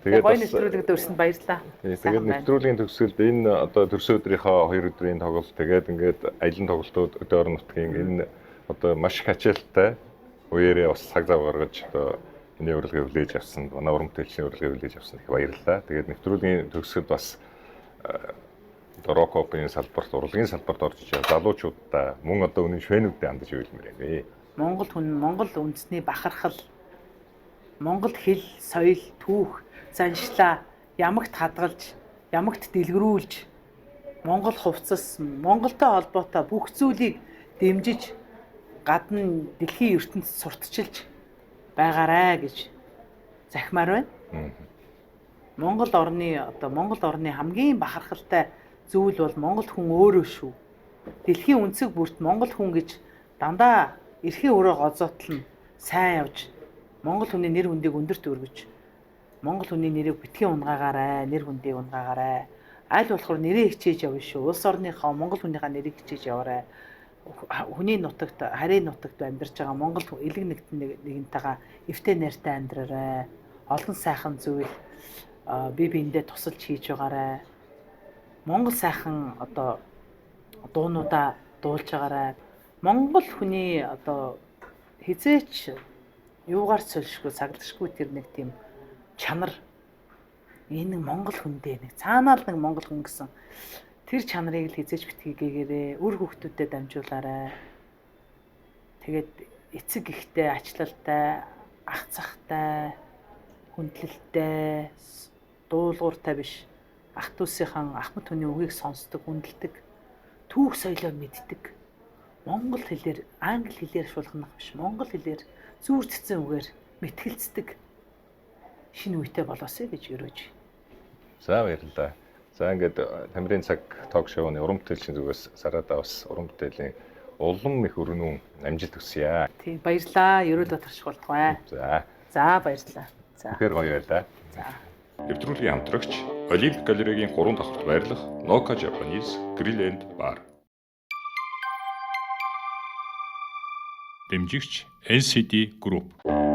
[SPEAKER 2] Тэгээд
[SPEAKER 3] гоё
[SPEAKER 2] бас
[SPEAKER 3] нэвтрүүлэг дөрсөнд баярлалаа.
[SPEAKER 2] тэгээд нэвтрүүлгийн төгсгөлд энэ одоо төрсөн өдрийнхөө 2 өдрийн тоглолт тэгээд ингээд аялын тоглолтууд өдөр орон нутгийн энэ одоо маш их ачаалттай үеэрээ бас цаг зав гаргаж одоо энэ урилгыг хүлээж авсан. Манай уран бүтээлчийн урилгыг хүлээж авсан их баярлалаа. Тэгээд нэвтрүүлгийн төгсгөлд бас рок-опын салбарт, урлагийн салбарт орж иж байгаа залуучуудаа мөн одоо үнэн швэнүүдэд хандаж үйлмээр байна.
[SPEAKER 3] Монгол хүн, Монгол үндэсний бахархал, Монгол хэл, соёл, түүх, заншлаа ямагт хадгалж, ямагт дэлгэрүүлж, Монгол хувцас, Монголтой холбоотой бүх зүйлийг дэмжиж гадна дэлхийн ертөнцид сурталчилж байгаарэ гэж захимаар байна. Монгол орны хамгийн бахархалтай зүйл бол Монгол хүн өөрөө шүү. Дэлхийн үндэсэг бүрт Монгол хүн гэж дандаа эрхийн өрөө гозоотлон сайн явж Монгол хүний нэр хүндийг өндөрт өргөж Монгол хүний нэрийг битгий унгаагаарай, нэр хүндийг унгаагаарай. Аль болохоор нэрээ хичээж явна шүү. Улс орныхоо Монгол хүнийхээ нэрийг хичээж яваарай. Хүний нутагт, харийн нутагт амьдарч байгаа Монгол элэг нэгнтэйгээ эвтэй найртай амьдраарай. Олон сайхан зүйл бие биендээ тусалж хийж байгаарай. Монгол сайхан одоо дуунуудаа дуулж байгаарай. Монгол хүний одоо хизээч юугаар цөлшгүй, сагдашгүй тэр нэг тийм чанар энэ нэг Монгол хүндээ нэг цаанаар нэг Монгол хүн гэсэн тэр чанарыг л хизээч битгий гээгээрээ үр хүүхдүүдэд дамжуулаарай. Тэгээд эцэг ихтэй, ачлалтай, ах цахтай, хүндлэлтэй, дуулууртай биш. Ах дүүсийнхэн ахмад хүний үгийг сонсдог, хүндэлдэг, түүх соёлоо мэддэг. Монгол хэлээр, англи хэлээр шулганах биш. Монгол хэлээр зүүр цэцэн үгээр мэтгэлцдэг шинэ үетэй болоосэй гэж өрөөж.
[SPEAKER 2] За баярлалаа. За ингээд тамирын цаг ток шоуны уран бүтээлчийн зүгээс Сарадаа бас уран бүтээлийн улам их өрнүүн амжилт хүсье.
[SPEAKER 3] Тийм баярлалаа. Ерөөл батарч болтугай. За баярлалаа. За.
[SPEAKER 2] Тэгэхээр гоё байлаа.
[SPEAKER 3] За.
[SPEAKER 1] Нэвтрүүлгийн хамтрагч Олимп галерегийн 3 давхарт байрлах Noka Japanese Grill and Bar. Дэмжигч NCD Group.